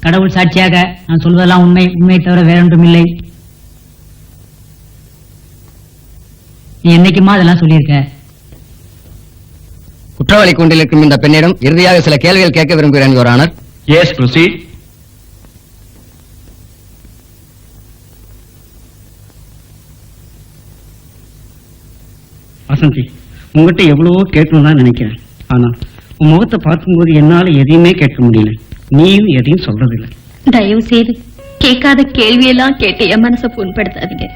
கடவுள் சாட்சியாக நான் சொல்வதெல்லாம் உண்மை, உண்மை தவிர வேறொன்றும் இல்லை. நீ என்னைக்குமா அதெல்லாம் சொல்லியிருக்க? குற்றவாளி கூண்டில் இருக்கும் இந்த பெண்ணிடம் இறுதியாக சில கேள்விகள் கேட்க விரும்புகிறேன் your honour. Yes, proceed. Vasanthi, உங்ககிட்ட எவ்வளவோ கேட்கணும் தான் நினைக்கிறேன். ஆனா உன் முகத்தை பார்க்கும்போது என்னால எதையுமே கேட்க முடியல. நீயும் எதையும் சொல்றதில்லை. தயவு செய்து கேட்காத கேள்வியெல்லாம் கேட்டு என் மனசை புண்படுத்தாதீங்க.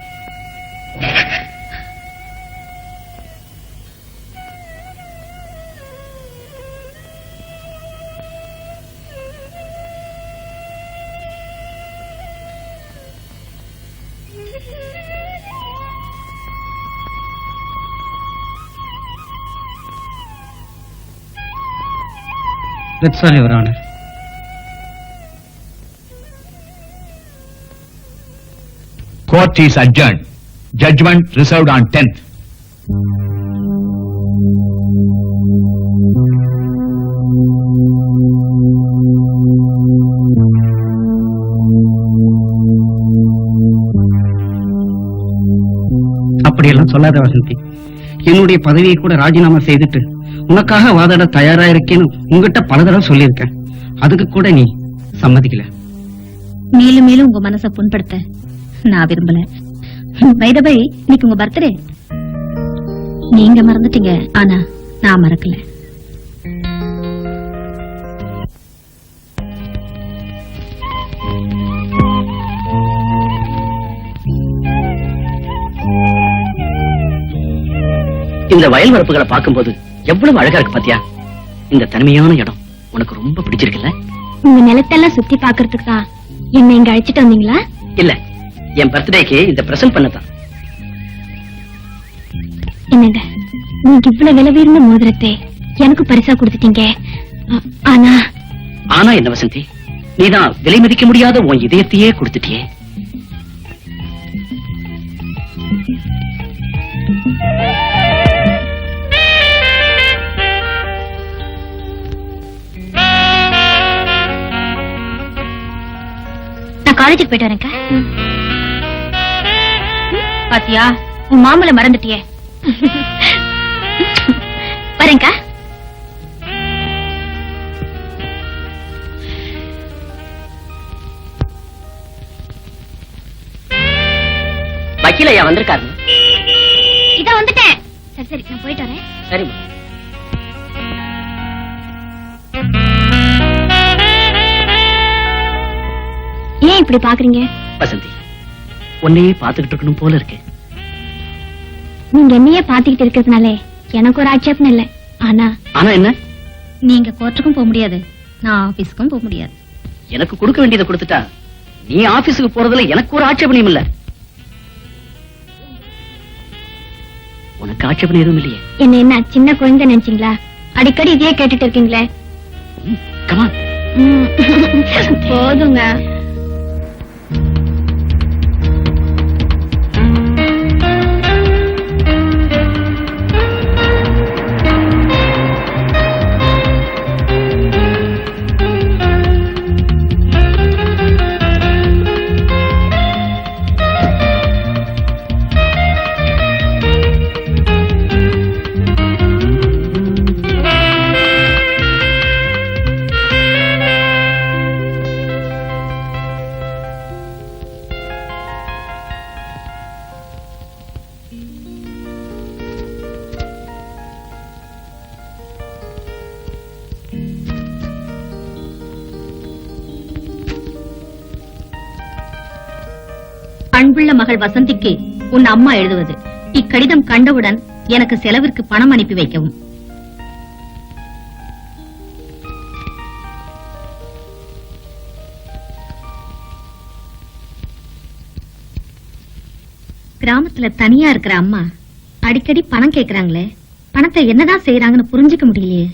That's all, Your Honor. Court is adjourned. Judgment reserved on 10th. அப்படியெல்லாம் சொல்லாத வசந்தி. என்னுடைய பதவியை கூட ராஜினாமா செய்துட்டு உனக்காக வாதாட தயாரா இருக்கேன்னு உங்ககிட்ட பல தடவை சொல்லியிருக்கேன். அதுக்கு கூட நீ சம்மதிக்கல. மேலும் மேலும் உங்க மனசை புண்படுத்த நான் விரும்பல. வைதபை, இன்னைக்கு உங்க பர்த்டே. நீங்க மறந்துட்டீங்க, ஆனா நான் மறக்கல. இந்த வயல் வரப்புகளை பார்க்கும்போது எவ்வளவு அழகா இருக்கு பாத்தியா? இந்த தனிமையான இடம் உனக்கு ரொம்ப பிடிச்சிருக்குல்ல? உங்க நிலத்தெல்லாம் சுத்தி பாக்குறதுக்கு தான் என்ன இங்க அழைச்சிட்டு வந்தீங்களா? இல்ல, என் பர்த்டேக்கு இந்த பிரசன்ட் பண்ணதான். என்னங்க, நீங்க இவ்வளவு விலை உயர்ந்த மோதிரத்தை எனக்கு பரிசா கொடுத்துட்டீங்க. ஆனா ஆனா என்ன வசந்தி, நீதான் விலை மதிக்க முடியாத உன் இதயத்தையே கொடுத்துட்டியே. நான் காலேஜுக்கு போயிட்டு வரேன்க்கா. பாத்தியா, உன் மாமலை மறந்துட்டியே. வரேன்க்கா. வக்கீலையா வந்திருக்காரு? இதான் வந்துட்டேன். சரி சரி, நான் போயிட்டு வரேன். சரி. ஏன் இப்படி பாக்குறீங்க? வசந்தி, உன்னையே பாத்துக்கிட்டு இருக்கணும் போல இருக்கு. நீங்க என்னையே பாத்துக்கிட்டு இருக்கிறதுனாலே எனக்கு ஒரு ஆட்சேபம் இல்ல. ஆனா ஆனா என்ன? நீங்க கோர்ட்டுக்கும் போக முடியாது, நான் ஆபீஸ்க்கும் போக முடியாது. எனக்கு கொடுக்க வேண்டியதை கொடுத்துட்டா நீ ஆபீஸுக்கு போறதுல எனக்கு ஒரு ஆட்சேபனையும் இல்ல. உனக்கு ஆட்சேபனை எதுவும் இல்லையே? என்ன சின்ன குழந்தை நினைச்சீங்களா? அடிக்கடி இதையே கேட்டுட்டு இருக்கீங்களே. கமான். போதுங்க. அன்புள்ள மகள் வசந்திக்கு உன் அம்மா எழுதுவது. இக்கடிதம் கண்டவுடன் எனக்கு செலவிற்கு பணம் அனுப்பி வைக்கவும். கிராமத்துல தனியா இருக்கிற அம்மா அடிக்கடி பணம் கேக்குறாங்களே, பணத்தை என்னதான் செய்யறாங்கன்னு புரிஞ்சுக்க முடியலையே.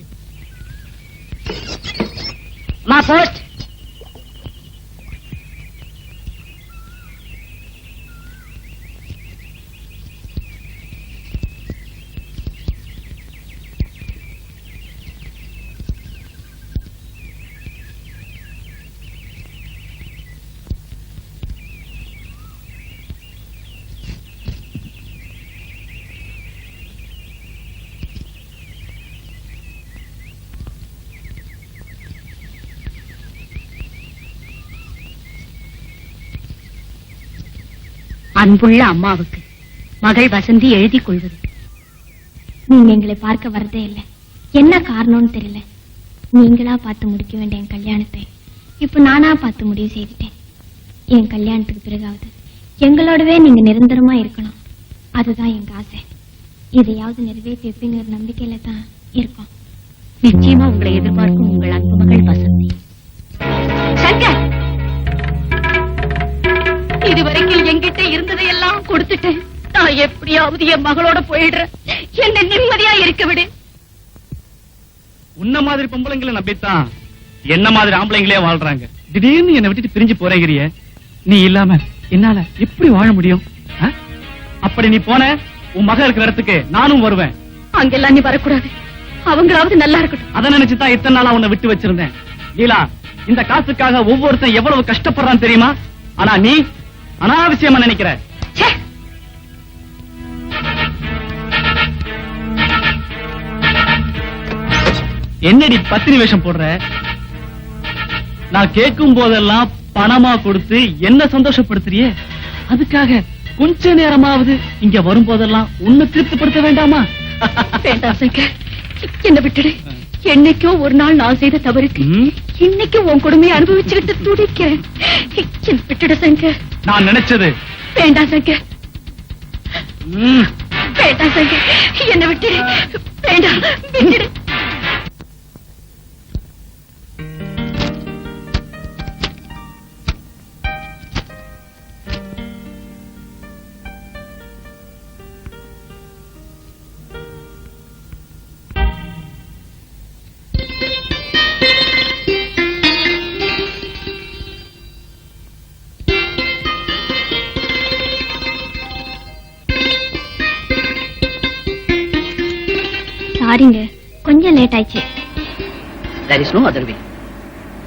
மா போஸ்ட். அன்புள்ள அம்மாவுக்கு மகள் வசந்தி எழுதி கொள்வது. நீங்க எங்களை பார்க்க வரதே இல்லை, என்ன காரணம்னு தெரியல. நீங்களா பார்த்து முடிக்க வேண்டிய என் கல்யாணத்தை இப்ப நானா பார்த்து முடிவு செய்துட்டேன். என் கல்யாணத்துக்கு பிறகாவது எங்களோடவே நீங்க நிரந்தரமா இருக்கணும், அதுதான் எங்க ஆசை. எதையாவது நிறைவேற்றி வைப்பீங்கிற நம்பிக்கையில தான் இருக்கோம். நிச்சயமா உங்களை எதிர்பார்க்கும் உங்கள் அன்பு மகள் வசந்தி. சங்கர், இதுவரைக்கும் என்கிட்ட இருந்ததையெல்லாம் கொடுத்துட்டேன். நான் எப்படியாவது என் மகளோட போயிடுறேன். என்ன நிம்மதியா இருக்க விடு. உன்ன மாதிரி பொம்பளைங்களை நம்பித்தான் என்ன மாதிரி ஆம்பளைங்களே வாழ்றாங்க. திடீர்னு என்னை விட்டுட்டு பிரிஞ்சு போறேங்கிறிய. நீ இல்லாம என்னால எப்படி வாழ முடியும்? அப்படி நீ போன உன் மக இருக்கிற இடத்துக்கு நானும் வருவேன். அங்கெல்லாம் நீ வரக்கூடாது, அவங்களாவது நல்லா இருக்கட்டும். அதை நினைச்சுதான் இத்தனை நாளா உன்னை விட்டு வச்சிருந்தேன். லீலா, இந்த காசுக்காக ஒவ்வொருத்தன் எவ்வளவு கஷ்டப்படுறான்னு தெரியுமா? ஆனா நீ அனாவசியமா நினைக்கிற. என்னடி பத்தினி வேஷம் போடுற? நான் கேட்கும் போதெல்லாம் பணமா கொடுத்து என்ன சந்தோஷப்படுத்துறியே, அதுக்காக கொஞ்ச நேரமாவது இங்க வரும்போதெல்லாம் உன்னை திருப்திப்படுத்த வேண்டாமா? வேண்டாம் சங்கர், என்ன விட்டுடு. என்னைக்கோ ஒரு நாள் நான் செய்த தவறுக்கு இன்னைக்கு உன் கொடுமையை அனுபவிச்சுக்கிட்டு துடிக்கிறேன். விட்டுடு சங்கர். நான் நினைச்சது. வேண்டாம் சங்கர், வேண்டாம் சங்கர், என்ன விட்டுடு. வேண்டாம், விட்டுடு. சாரிங்க, கொஞ்சம் லேட் ஆயிடுச்சு. There is no other way.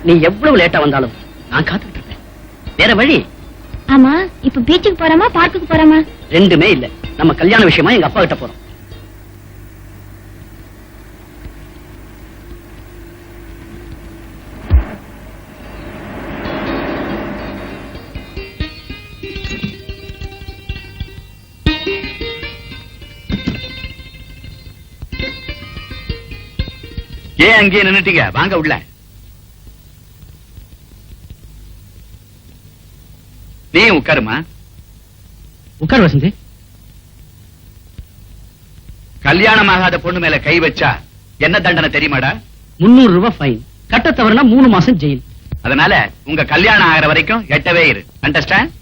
நீ எவ்வளவு லேட்டா வந்தாலும் நான் காத்துக்கிட்டு இருப்பேன். வேற வழி? ஆமா, இப்ப பீச்சுக்கு போறோமா பார்க்குக்கு போறோமா? ரெண்டுமே இல்ல. நம்ம கல்யாண விஷயமா எங்க அப்பா கிட்ட போறோம். ஏன் அங்கேயே நின்னுட்டீங்க? வாங்க உள்ள. நீ உட்காருமா. உட்கார் வசந்தி. கல்யாணம் ஆகாத பொண்ணு மேல கை வச்சா என்ன தண்டனை தெரியுமாடா? 300 ரூபாய் ஃபைன். கட்ட தவறுனா 3 மாசம் ஜெயில். அதனால உங்க கல்யாணம் ஆகிற வரைக்கும் எட்டவே இரு. அண்டர்ஸ்டாண்ட்?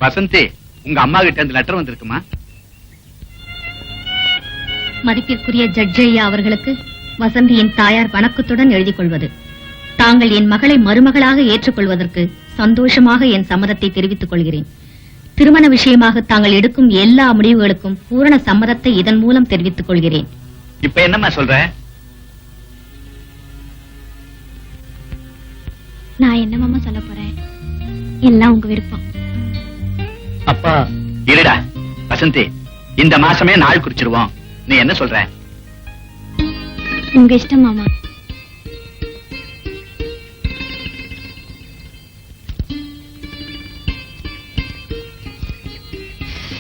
வசந்தி, உங்க அம்மா கிட்ட இருந்து லெட்டர் வந்திருக்குமா? மதிப்பிற்குரிய ஜட்ஜ் ஐயா அவர்களுக்கு வசந்தியின் தாயார் வணக்கத்துடன் எழுதிக் கொள்வது. தாங்கள் என் மகளை மருமகளாக ஏற்றுக்கொள்வதற்கு சந்தோஷமாக என் சம்மதத்தை தெரிவித்துக் கொள்கிறேன். திருமண விஷயமாக தாங்கள் எடுக்கும் எல்லா முடிவுகளுக்கும் பூரண சம்மதத்தை இதன் மூலம் தெரிவித்துக் கொள்கிறேன். இப்ப என்னம்மா சொல்ற? நான் என்ன மாமா சொல்ல போறேன், எல்லாம் உங்க விருப்பம். அப்பா இருடா வசந்தி, இந்த மாசமே நாள் குறிச்சிருவோம். நீ என்ன சொல்ற? உங்க இஷ்டம் மாமா.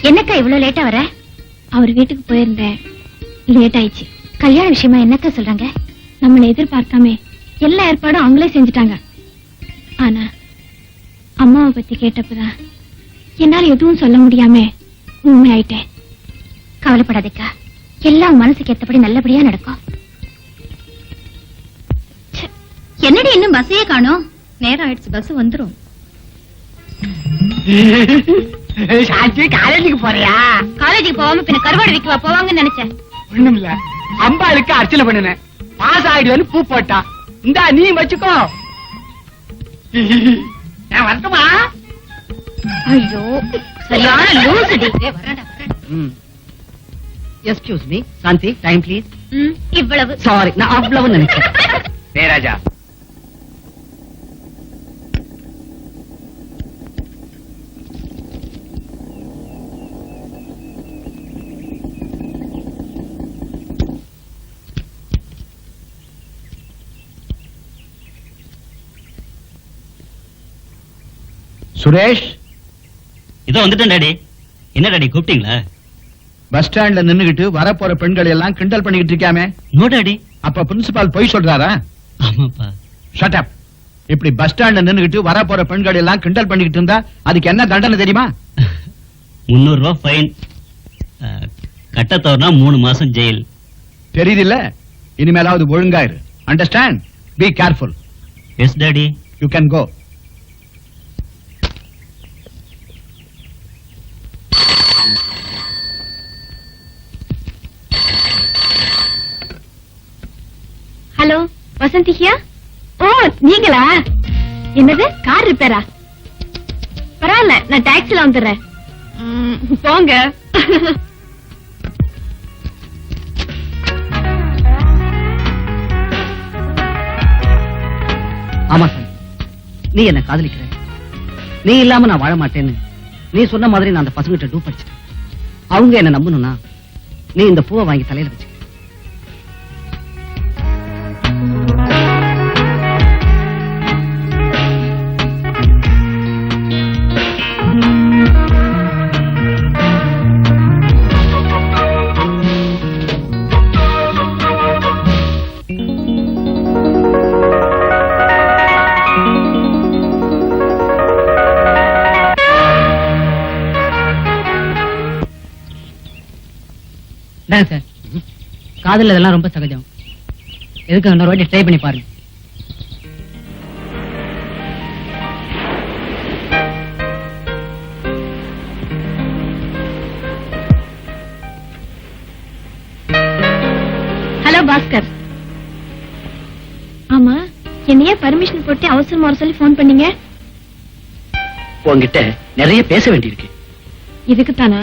என்னக்கா இவ்வளவு லேட்டா வர? அவர் வீட்டுக்கு போயிருந்தேன், லேட் ஆயிடுச்சு. கல்யாண விஷயமா என்னக்கா சொல்றாங்க? நம்மளை எதிர்பார்க்காம எல்லா ஏற்பாடும் அவங்களே செஞ்சுட்டாங்க. ஆனா அம்மாவை பத்தி கேட்டப்பதான் என்னால எதுவும் சொல்ல முடியாம உண்மையாயிட்டேன். கவலைப்படாதேக்கா, எல்லாம் மனசுக்கு ஏத்தபடி நல்லபடியா நடக்கும். ச்சே, என்னடி இன்னும் பஸ்ஸையே காணோம்? நேரம் ஆயிடுச்சு, பஸ் வந்துரும். சாட்சி காலேஜுக்கு போறியா? காலேஜுக்கு போகாம பின்ன கருவாடு விற்கவா போவாங்கன்னு நினைச்சேன். ஒண்ணும் இல்ல, அம்பாளுக்கு அர்ச்சனை பண்ணுனேன். பாஸ் ஆயிடுவேன்னு பூ போட்டா. இந்தா நீ வச்சுக்கோ. நான் வரட்டுமா? ஐயோ சரியான லூசுடி. Excuse me Shanti, time please. இவ்வளவு சாரி, நான் அவ்வளவு நினைச்சேன். ராஜா, சுரேஷ், இதோ வந்துட்டேன் டாடி. என்ன டாடி கூப்பிட்டீங்களா? பஸ் ஸ்டாண்ட்ல நின்னுகிட்டு வரப்போற பெண்கள் எல்லாம் கிண்டல் பண்ணிக்கிட்டு இருக்காமே. No daddy. அப்ப பிரின்சிபால் பொய் சொல்றாரா? ஆமாப்பா. Shut up. இப்படி பஸ் ஸ்டாண்ட்ல நின்னுகிட்டு வரப்போற பெண்கள் எல்லாம் கிண்டல் பண்ணிக்கிட்டு இருந்தா அதுக்கு என்ன தண்டனை தெரியுமா? 300 ரூபாய் ஃபைன், கட்டத்தோர்னா 3 மாசம் ஜெயில். தெரியுதில்ல? இனிமேலாவது ஒழுங்காயிரு. Understand? Be careful. Yes daddy. You can go. Hello Vasanthi here? Oh நீங்களா? என்னது கார் ரிப்பேரா? பரவாயில்ல, நான் டாக்ஸில வந்துடுறேன். போங்க. ஆமா சார், நீ என்ன காதலிக்கிற. நீ இல்லாம நான் வாழ மாட்டேன்னு நீ சொன்ன மாதிரி நான் அந்த பசங்கிட்ட டூப் அடிச்சிட்டேன். அவங்க என்ன நம்பணும்னா நீ இந்த பூவை வாங்கி தலையில வச்சு. சார், காதல் இதெல்லாம் ரொம்ப சகஜம். எதுக்கு இன்னொரு வாட்டி ட்ரை பண்ணி பாருங்க. ஹலோ பாஸ்கர். ஆமா, என்னையே பர்மிஷன் போட்டு அவசரமா வர சொல்லி போன் பண்ணீங்க? உங்ககிட்ட நிறைய பேச வேண்டியிருக்கு. இதுக்குத்தானா?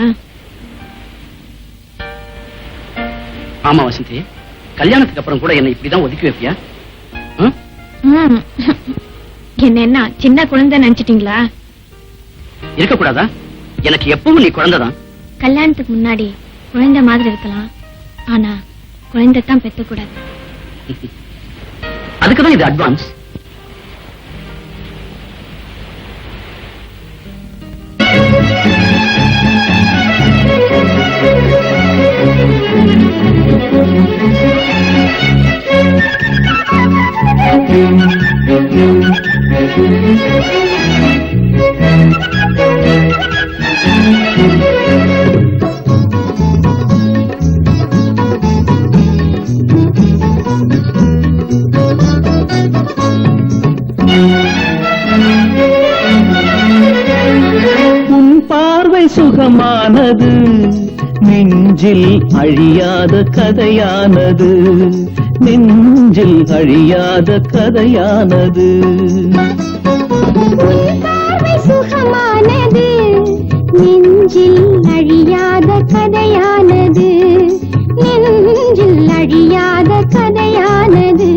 ஆமா வசந்தி, கல்யாணத்துக்கு அப்புறம் கூட என்ன இப்படிதான் ஒதுக்கி வைப்பியா? என்ன சின்ன குழந்தை நினைச்சிட்டீங்களா? இருக்கக்கூடாதா? எனக்கு எப்பவும் நீ குழந்தைதான். கல்யாணத்துக்கு முன்னாடி குழந்தை மாதிரி இருக்கலாம், ஆனா குழந்தை தான் பெற்றக்கூடாது. அதுக்குதான் இது அட்வான்ஸ். உன் பார்வை சுகமானது, நெஞ்ச நெஞ்சில் அழியாத கதையானது, நெஞ்சில் அழியாத கதையானது. பார்வை சுகமானது, நெஞ்சில் அழியாத கதையானது, நெஞ்சில் அழியாத கதையானது.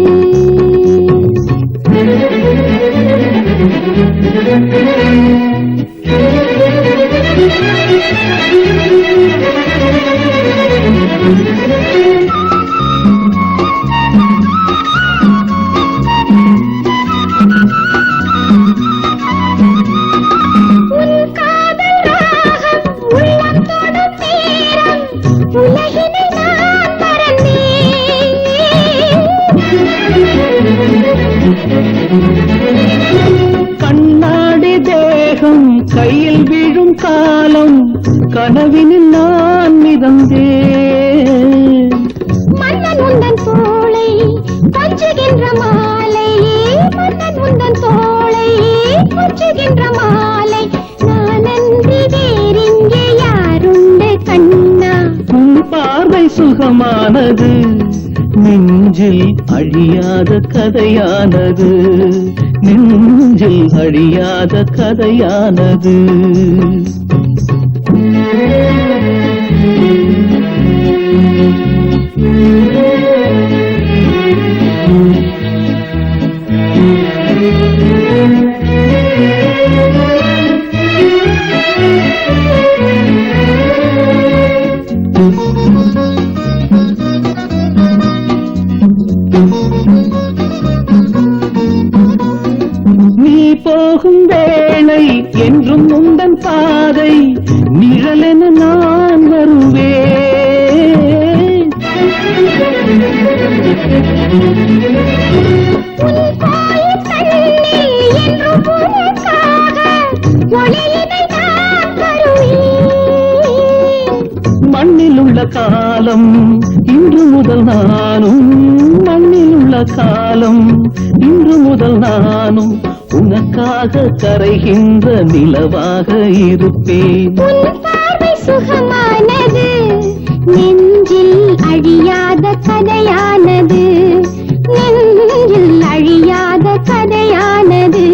உன் காதல் ராகம் உள்ளம் தொடும் நேரம், உலகினை நான் மறந்தேன். கண்ணாடி தேகம் கையில் விழும் காலம், கனவினில் நான் மிதந்தேன். மன்னன் உந்தன் தோளை கொஞ்சுகின்ற மாலை, மன்னன் உந்தன் தோளை கொஞ்சுகின்ற மாலை, நான் அன்றி வேறிங்கே யாருண்டு கண்ணா. உன் பார்வை சுகமானது, நெஞ்சில் அழியாத கதையானது, நெஞ்சில் அழியாத கதையானது. நீ போகும் வேளை என்றும் உந்தன் பாதை, நிழலென நான் வருவேன். உன் கோயில் கண்ணில் என்றும் உனக்காக ஒளியினை நான் தருவேன். மண்ணில் உள்ள காலம் இன்று முதல் நானும், மண்ணில் உள்ள காலம் இன்று முதல் நானும் உனக்காக கரைகின்ற நிலவாக இருப்பேன். உன் பார்வை சுகமானது, நெஞ்சில் அழியாத கதையானது, நெஞ்சில் அழியாத கதையானது.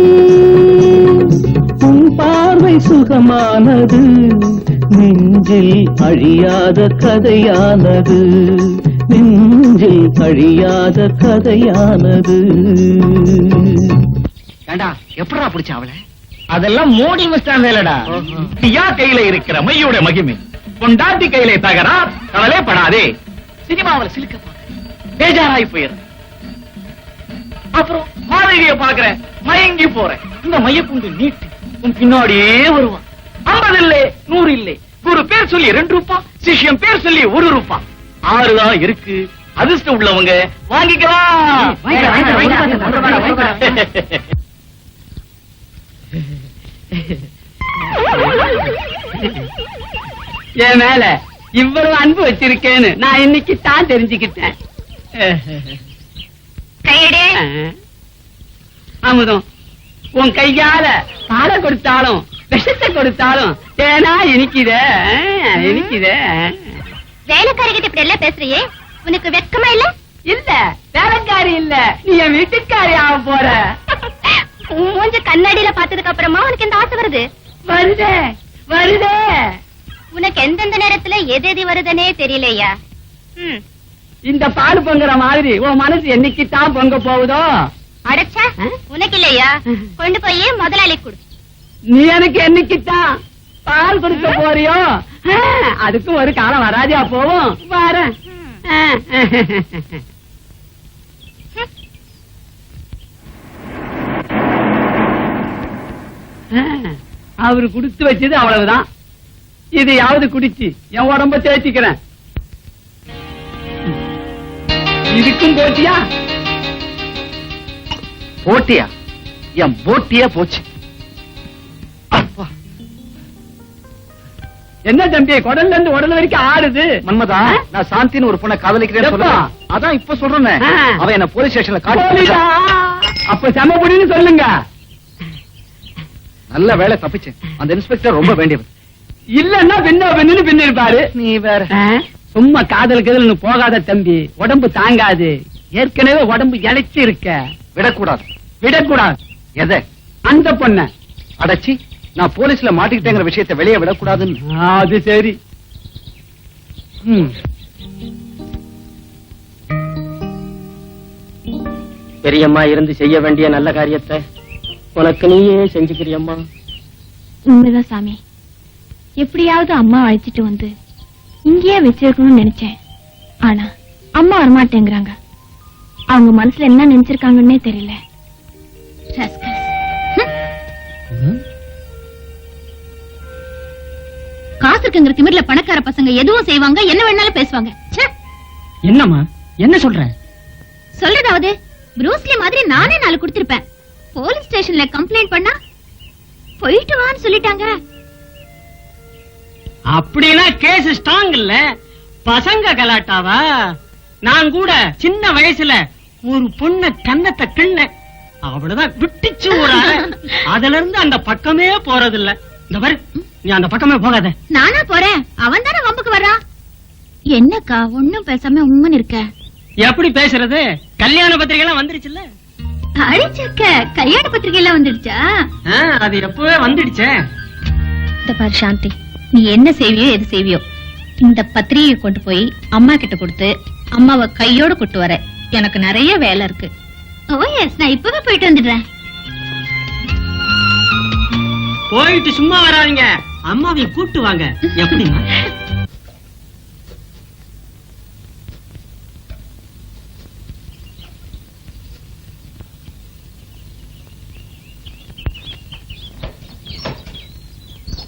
உன் பார்வை சுகமானது, நெஞ்சில் அழியாத கதையானது, நெஞ்சில் அழியாத கதையானது. ஏண்டா எப்படா பிடிச்ச அவளை? அதெல்லாம் மோடி மிஸ்டான் வேலடா. தியா கையில இருக்கிற மையோட மகிமை, பொண்டாட்டி கையில தகரார், கவலை படாதே. சினிமாவில் சிலுக்க பேஜாராய் போயிரு. அப்புறம் மாதவிய பாக்குற, மயங்கி போற. இந்த மையப்புண்டு நீட்டு உன் பின்னாடியே வருவான். 50 இல்லை 100 இல்லை, குரு பேர் சொல்லி 2 ரூபாய், சிஷ்யம் பேர் சொல்லி 1 ரூபாய். 6 தான் இருக்கு. அதிர்ஷ்டம் உள்ளவங்க வாங்கிக்கலாம். என் மேல இவ்வளவு அன்பு வச்சிருக்கேன்னு நான் இன்னைக்கு தான் தெரிஞ்சுக்கிட்டேன். அமுதம், உன் கையால பாலை கொடுத்தாலும் விஷத்தை கொடுத்தாலும் ஏனா இனிக்குதே இனிக்குதே. வேலைக்காரிகிட்ட இப்படி எல்லாம் பேசுறியே, உனக்கு வெட்கமா இல்ல? இல்ல வேலைக்காரி இல்ல, நீ என் வீட்டுக்காரி ஆக போற. மூஞ்ச கண்ணாடியில பார்த்ததுக்கு அப்புறமா உனக்கு இந்த ஆசை வருது? வருதே வருதே. உனக்கு எந்தெந்த நேரத்துல எது எது வருதுன்னே தெரியலையா? இந்த பால் பொங்குற மாதிரி உன் மனசு என்னைக்கு தான் பொங்க போகுதோ. அடைச்சா உனக்கு இல்லையா? கொண்டு போய் முதலாளி கொடு. நீ எனக்கு என்னைக்குத்தான் பால் கொடுக்க போறியோ அதுக்கு ஒரு காலம் வராஜா போவோம். வரேன். அவரு குடுத்து வச்சது அவ்வளவுதான். இதையாவது குடிச்சு என் உடம்ப தேய்ச்சிக்கிறேன். இதுக்கும் போட்டியா? போட்டியா? என் போட்டியா போச்சு. என்ன தம்பி குடல்ல இருந்து உடல் வரைக்கும் ஆடுது? மன்மதா, நான் சாந்தின்னு ஒரு பொண்ணை காதலிக்கிறேன்னு எப்பா? சொல்றேன். அதான் இப்ப சொல்றேன். ஆ. அவ என்ன போலீஸ் ஸ்டேஷன்ல போலீஸா? காட்டி அப்ப செமபுடின்னு சொல்லுங்க. நல்ல வேலை தப்பிச்சேன். அந்த இன்ஸ்பெக்டர் ரொம்ப வேண்டியவர். இல்லன்னா பின்ன பின்னு பின்னிருப்பாரு. நீ வேற. சும்மா காதலுக்கு போகாத தம்பி, உடம்பு தாங்காது. ஏற்கனவே உடம்பு இழைச்சி இருக்க. விடக்கூடாது. விடக்கூடாது. எதை? அந்த பொண்ண. அடச்சி, நான் போலீஸ்ல மாட்டிக்கிட்டேங்கிற விஷயத்தை வெளியே விடக்கூடாதுன்னு. அது சரி. பெரியம்மா இருந்து செய்ய வேண்டிய நல்ல காரியத்தை உனக்கு நீயே செஞ்சுக்கிறியம்மா. உண்மைதான் சாமி. எப்படியாவது அம்மா அழைச்சிட்டு வந்து இங்கேயே வச்சிருக்கணும்னு நினைச்சேன். ஆனா அம்மா வரமாட்டேங்கிறாங்க. அவங்க மனசுல என்ன நினைச்சிருக்காங்கன்னே தெரியல. காசு இருக்குங்கிற திமிர்ல பணக்கார பசங்க எதுவும் செய்வாங்க, என்ன வேணாலும் பேசுவாங்க. என்னம்மா என்ன சொல்ற? சொல்றதாவது ப்ரூஸ்லி மாதிரி நானே 4 கொடுத்திருப்பேன். போலீஸ் ஸ்டேஷன்ல கம்ப்ளைண்ட் பண்ணா போயிட்டு வான்னு சொல்லிட்டாங்க. அப்படின்னா கேஸ் ஸ்ட்ராங் இல்ல, பசங்க கலாட்டாவா? நான் கூட சின்ன வயசுல ஒரு பொண்ண கன்னத்தை கிண்ண, அவ்வளவுதான் விட்டுச்சு ஒரு அறை. அதுல இருந்து அந்த பக்கமே போறது இல்ல. இந்த பாரு, நீ அந்த பக்கமே போகாத. நானா போறேன், அவன் தானே வம்புக்கு வர்றான். என்னக்கா ஒண்ணும் பேசாம உம்மன் இருக்க? எப்படி பேசுறது? கல்யாண பத்திரிகை எல்லாம் வந்துருச்சுல்ல? அடிச்சக்க கல்யாண பத்திரிகை எல்லாம் வந்துடுச்சா? அது எப்பவே வந்துடுச்சே. இந்த பாரு சாந்தி, நீ என்ன செய்வியோ எது செய்வியோ, இந்த பத்திரிகையை கொண்டு போய் அம்மா கிட்ட கொடுத்து அம்மாவை கையோட கூட்டு வர. எனக்கு நிறைய வேலை இருக்கு. ஓ எஸ், நான் இப்பவே போயிட்டு வந்துடுறேன். போயிட்டு சும்மா வராதீங்க, அம்மாவையும் கூட்டு வாங்க. எப்படிமா?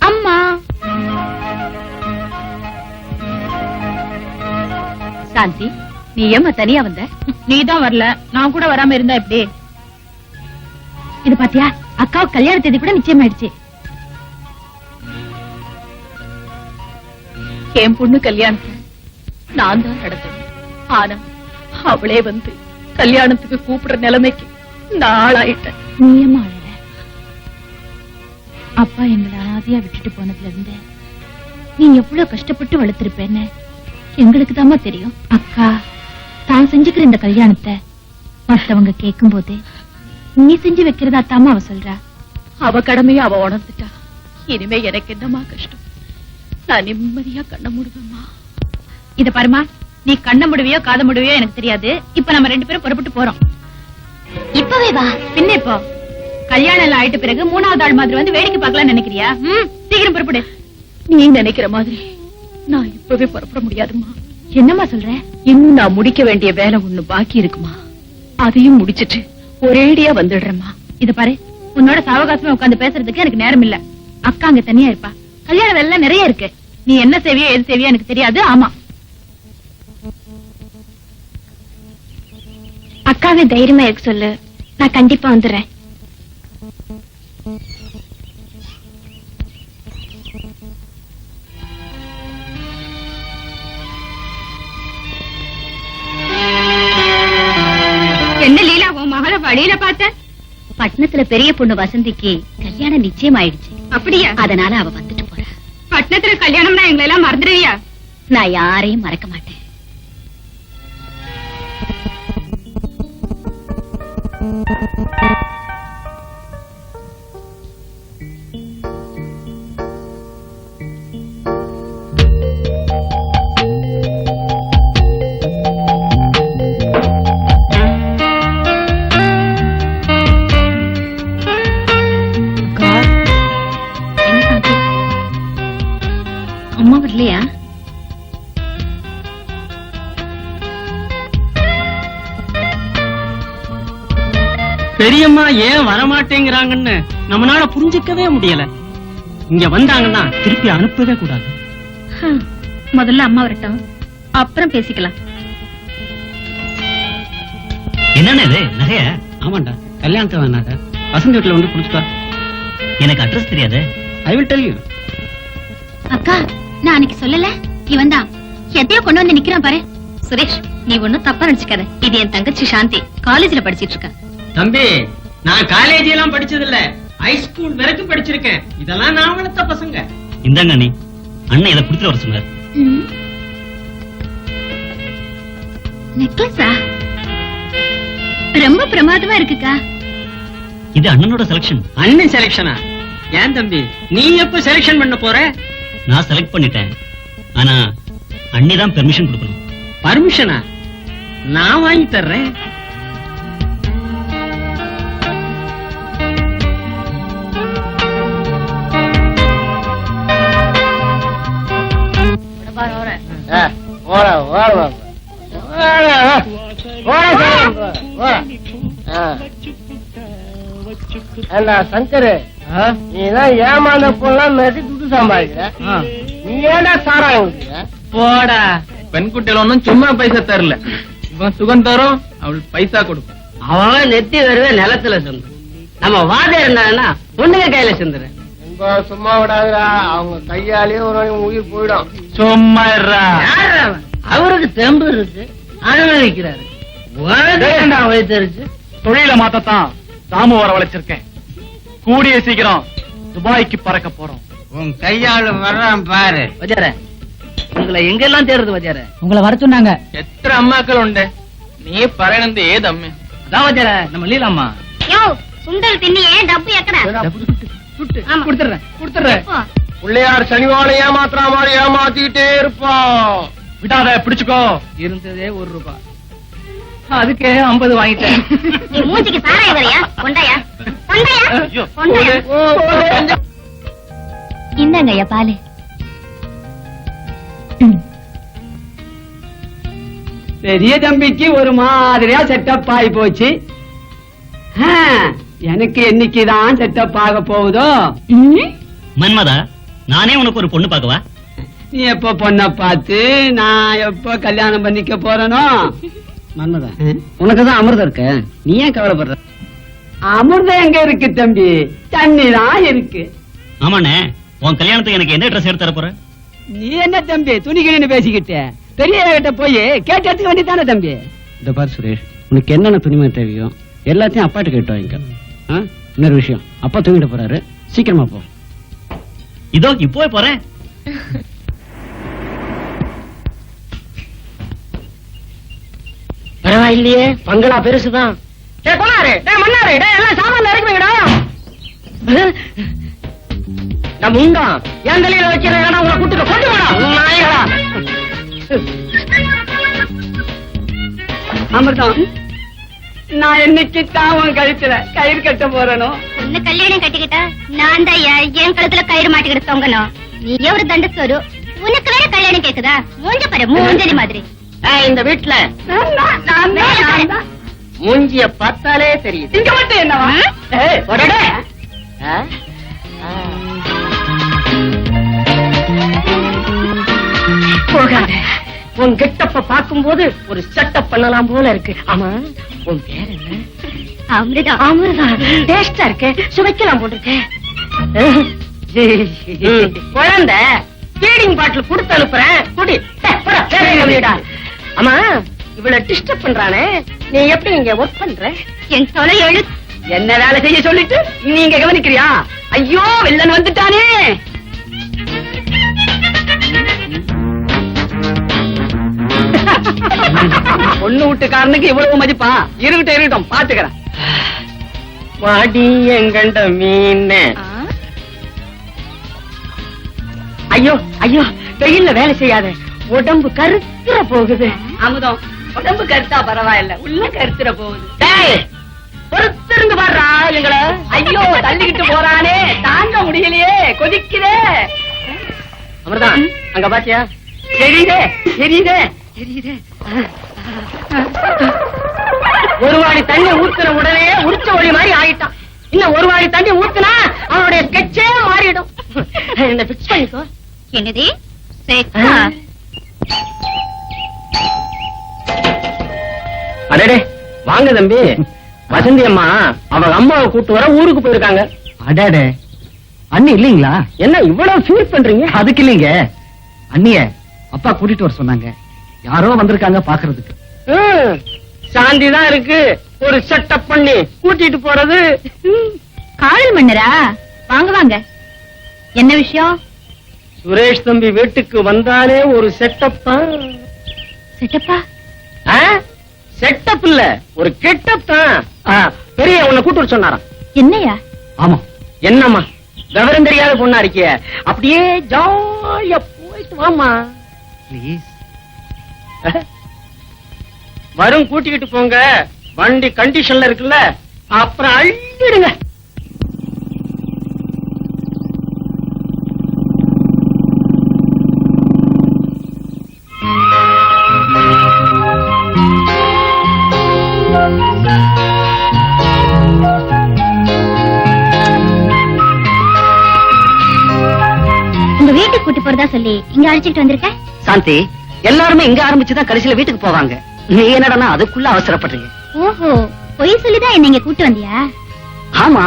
அம்மா சாந்தி, நீ ஏமா தனியா வந்த? நீதான் வரல, நான் கூட வராம இருந்தா எப்படி? இது பாத்தியா, அக்காவுக்கு கல்யாண தேதி கூட நிச்சயமாயிடுச்சு. என் பொண்ணு கல்யாணத்தை நான் தான் நடத்தணும். ஆனா அவளே வந்து கல்யாணத்துக்கு கூப்பிடுற நிலைமைக்கு நாளாயிட்டேன். நீ ஏம்மா அழல? அப்பா எங்களை அனாதையா விட்டுட்டு போனதுல இருந்து நீ எவ்வளவு கஷ்டப்பட்டு வளர்த்திருப்பேன்னு எங்களுக்கு தாமா தெரியும். அக்கா தான் செஞ்சுக்கிற இந்த கல்யாணத்தை மத்தவங்க கேட்கும் போது நீ செஞ்சு வைக்கிறதா தாமா அவ சொல்றா. அவ கடமையை அவ உணர்ந்துட்டா. இனிமே எனக்கு என்னமா கஷ்டம்? நான் நிம்மதியா கண்ண மூடுவேம்மா. இத பாருமா, நீ கண்ண முடிவையோ காத முடிவையோ எனக்கு தெரியாது. இப்ப நம்ம 2 பேரும் புறப்பட்டு போறோம். இப்பவே வா. பின்ன இப்போ கல்யாணம் எல்லாம் ஆயிட்ட பிறகு 3வது ஆள் மாதிரி வந்து வேடிக்கை பார்க்கலாம் நினைக்கிறியா? சீக்கிரம் புறப்படு. நீ நினைக்கிற மாதிரி நான் இப்பவே புறப்பட முடியாதுமா. என்னம்மா சொல்ற? இன்னும் நான் முடிக்க வேண்டிய வேலை ஒண்ணு பாக்கி இருக்குமா. அதையும் முடிச்சிட்டு ஒரேடியா வந்துடுறேம்மா. இத பாரு, உன்னோட சாவகாசமா உட்கார்ந்து பேசுறதுக்கு எனக்கு நேரம் இல்ல. அக்கா அங்க தனியா இருப்பா. கல்யாண வேலை எல்லாம் நிறைய இருக்கு. நீ என்ன செய்வியோ எது செய்வியோ எனக்கு தெரியாது. ஆமா, அக்காவை தைரியமா இருக்க சொல்லு. நான் கண்டிப்பா வந்துடுறேன். என்ன லீலா, உன் மகளை வழியில பார்த்த? பட்டணத்துல பெரிய பொண்ணு வசந்திக்கு கல்யாணம் நிச்சயம் ஆயிடுச்சு. அப்படியா? அதனால அவ வந்துட்டு போறா. பட்டணத்துல கல்யாணம்னா எங்களை எல்லாம் மறந்துடுவியா? நான் யாரையும் மறக்க மாட்டேன். அம்மா வரலையா? பெரியம்மா ஏன் வரமாட்டேங்கிறாங்கன்னு நம்மளால புரிஞ்சுக்கவே முடியல. இங்க வந்தாங்கன்னா திருப்பி அனுப்பவே கூடாது. முதல்ல அம்மா வரட்டும், அப்புறம் பேசிக்கலாம். என்னன்னு இது நகைய? ஆமாண்டா, கல்யாணத்தை வேணாட்ட வசந்தி வீட்டுல வந்து குடுத்துட்டா. எனக்கு அட்ரஸ் தெரியாது. I will tell you. அக்கா, நான் அன்னைக்கு சொல்லல, இவன் தான் எதையோ கொண்டு வந்து நிக்கிறான் பாரு. சுரேஷ், நீ ஒண்ணும் தப்பா நினைச்சுக்காத. இது என் தங்கச்சி சாந்தி, காலேஜ்ல படிச்சிட்டு இருக்கா. தம்பி, நான் காலேஜ் எல்லாம் படிச்சது இல்ல, ஹைஸ்கூல் வரைக்கும் படிச்சிருக்கேன். இதெல்லாம் நான் வளர்த்த பசங்க. இந்தாங்க நீ, அண்ணன் இதை குடுத்துட்டு வர சொன்னார். நெக்லஸா? ரொம்ப பிரமாதமா இருக்குக்கா. இது அண்ணனோட செலக்ஷன். அண்ணன் செலக்ஷனா? ஏன் தம்பி, நீ எப்ப செலக்ஷன் பண்ண போற? நான் செலக்ட் பண்ணிட்டேன். ஆனா அண்ணி தான் பெர்மிஷன் கொடுக்கணும். பர்மிஷனா? நான் வாங்கி தர்றேன். சங்கரு, நீதான் ஏமாந்த பொண்ணலாம் மேட்டி துட்டு சம்பாதிக்கிற. நீ ஏடா சாராயம் போடா. பெண்குட்டியில ஒன்னும் சும்மா பைசா தரல. இவன் சுகம் தரும், அவள் பைசா கொடுக்கும். அவன் நெத்தி வருவே நிலத்துல சொந்த. நம்ம வாதம் இருந்தாங்கன்னா பொண்ணுங்க கையில செந்துறேன். சும்மா விடாதுடா, அவங்க கையாலேயே ஒரு உயிர் போயிடும். சும்மா இருடா. அவருக்கு தெம்பு இருக்கு, அனுமதிக்கிறாரு. வைத்தறிச்சு தொழில மாத்தத்தான் தாமு வரவழைச்சிருக்கேன். கூடிய சீக்கிரம் துபாய்க்கு பறக்க போறோம். உன் கையாளு வர்றான் பாரு. வஜார, உங்களை எங்கெல்லாம் தேடுறது வஜார? உங்களை வர சொன்னாங்க. எத்தனை அம்மாக்கள் உண்டு, நீ பறையனந்து ஏது அம்மே. அதான் வஜார, நம்ம லீலாம்மா. சுண்டல் தின்னியே டப்பு எக்கட. கொடுத்துறேன். பிள்ளையார் சனிவான ஏமாத்துற மாதிரி ஏமாத்திக்கிட்டே இருப்பான். விடாத, பிடிச்சுக்கோ. இருந்ததே ₹1, அதுக்கே 50 வாங்கிட்டேன். நீ மூஞ்சிக்கு சாராய வரையா? கொண்டாயா? ஐயோ. இந்தாங்க ஐயா பாலு. பெரிய தம்பிக்கு ஒரு மாதிரியா செட்டப் ஆகி போச்சு. எனக்கு என்னைக்குதான் செட்டப் ஆக போகுதோ? மன்மதா, நானே உனக்கு ஒரு பொண்ணு பார்க்கவா? நீ எப்ப பொண்ண பார்த்து நான் எப்ப கல்யாணம் பண்ணிக்க போறனோ? மன்மதா, உனக்குதான் அமிர்தம் இருக்க, நீ ஏன் கவலைப்படுற? அமிர்தம் எங்க இருக்கு தம்பி? தண்ணிதான் இருக்கு. ஆமாண்ணே, உன் கல்யாணத்துக்கு எனக்கு என்ன ட்ரெஸ் எடுத்து தர போற? நீ என்ன தம்பி துணிக்கின்னு பேசிக்கிட்ட? பெரிய கிட்ட போய் கேட்டு எடுத்துக்க வேண்டியதானே தம்பி? இந்த பாரு சுரேஷ், உனக்கு என்னென்ன துணிமை தேவையோ எல்லாத்தையும் அப்பாட்டு கேட்டு வாங்கிக்க. இன்னொரு விஷயம், அப்பா தூங்கிட்டு போறாரு, சீக்கிரமா போ. இதோ இப்போ போறேன். பரவாயில்லையே, பங்களா பெருசுதான். எல்லாம் சாமான் இறக்குவீங்கடா. நம்ம உண்டா என் தலையில வைக்கிறேன். உங்களை கூட்டுக்க கொண்டு போடா நாயகளா. அமிர்தம், நான் என்னைக்குத்தான் உன் கழுத்துல கயிறு கட்ட போறனோ? உன்ன கல்யாணம் கட்டிக்கிட்டா நான் தான் என் கழுத்துல கயிறு மாட்டிக்கிட்டு தொங்கணும். நீ ஒரு தண்டசோரு, உனக்கு வேற கல்யாணம் கேக்குதா? மூஞ்ச பாரு, மூஞ்சலி மாதிரி. இந்த வீட்டுல மூஞ்சிய பார்த்தாலே தெரியுது. இங்க மட்டும் என்னவா? போகாத. உன் கெட்டப்ப பார்க்கும்போது ஒரு செட்டப் பண்ணலாம் போல இருக்கு. ஆமா, உன் பேர் என்ன? அமிர்தா. அமிர்தா, டேஸ்டா இருக்கு, சுவைக்கலாம் போட்டிருக்க. குழந்தை ஃபீடிங் பாட்டில் கொடுத்து அனுப்புறேன், குடி. ஆமா, இவ்வளவு டிஸ்டர்ப் பண்றானே, நீ எப்படி இங்க ஒர்க் பண்ற? என் தொலை எழு. என்ன வேலை செய்ய சொல்லிட்டு நீங்க கவனிக்கிறியா? ஐயோ, வில்லன் வந்துட்டானே. பொண்ணு வீட்டுக்காரனுக்கு இவ்வளவு மதிப்பா? இருக்கட்டும், பாத்துக்கிறேன். வாடி எங்கண்ட மீன். ஐயோ ஐயோ, வெயில்ல வேலை செய்யாத, உடம்பு கருத்துற போகுது. அமுதம், உடம்பு கருத்தா பரவாயில்ல, உள்ள கருத்துற போகுது. பொறுத்திருந்து பாடுறா எங்களை. ஐயோ, தள்ளிக்கிட்டு போறானே, தாங்க முடியலையே, கொதிக்குதே. அமிர்தம், அங்க பாத்தியா? தெரியுதே தெரியுதே தெரியுதே. ஒரு வாடி தண்ணி ஊத்துன உடனே உரிச்ச ஒளி மாதிரி ஆகிட்டான். இன்னும் ஒரு வாடி தண்ணி ஊத்துனா அவனுடைய ஸ்கெட்சே மாறிடும். என்ன பிக்ஸ் பண்ணிக்கோ. என்னது? அடடே, வாங்க தம்பி. வசந்தி அம்மா அவங்க அம்மாவை கூட்டு வர ஊருக்கு போயிருக்காங்க. அடடே, அண்ணி இல்லீங்களா? என்ன இவ்வளவு ஃபீல் பண்றீங்க? அதுக்கு இல்லீங்க, அண்ணிய அப்பா கூட்டிட்டு வர சொன்னாங்க. யாரோ வந்திருக்காங்க பாக்குறதுக்கு. சாந்திதான் இருக்கு ஒரு செட்டப் பண்ணி கூட்டிட்டு போறது. காதல் மன்னரா? வாங்க வாங்க, என்ன விஷயம்? சுரேஷ் தம்பி வீட்டுக்கு வந்தாலே ஒரு செட்டப்பா. செட்டப்பா? செட்டப் இல்ல, ஒரு கெட்டப் தான். பெரிய உன்னை கூட்டு வர சொன்னாராம். என்னையா? ஆமா. என்னம்மா விவரம் தெரியாத பொண்ணா இருக்கிய, அப்படியே ஜாலியா போயிட்டு வாமா. ப்ளீஸ். வரும் கூட்டிக்கிட்டு போங்க, வண்டி கண்டிஷன்ல இருக்குல்ல, அப்புறம் அள்ளிடுங்க. உங்க வீட்டுக்கு கூட்டி போறதா சொல்லி இங்க அழைச்சிட்டு வந்திருக்க. சாந்தி, எல்லாருமே இங்க ஆரம்பிச்சுதான் கடைசியில வீட்டுக்கு போவாங்க. நீ என்னடா அதுக்குள்ள அவசரப்படுறீங்க? ஓஹோ, பொய் சொல்லிதான் என்ன இங்க கூட்டு வந்தியா? ஆமா,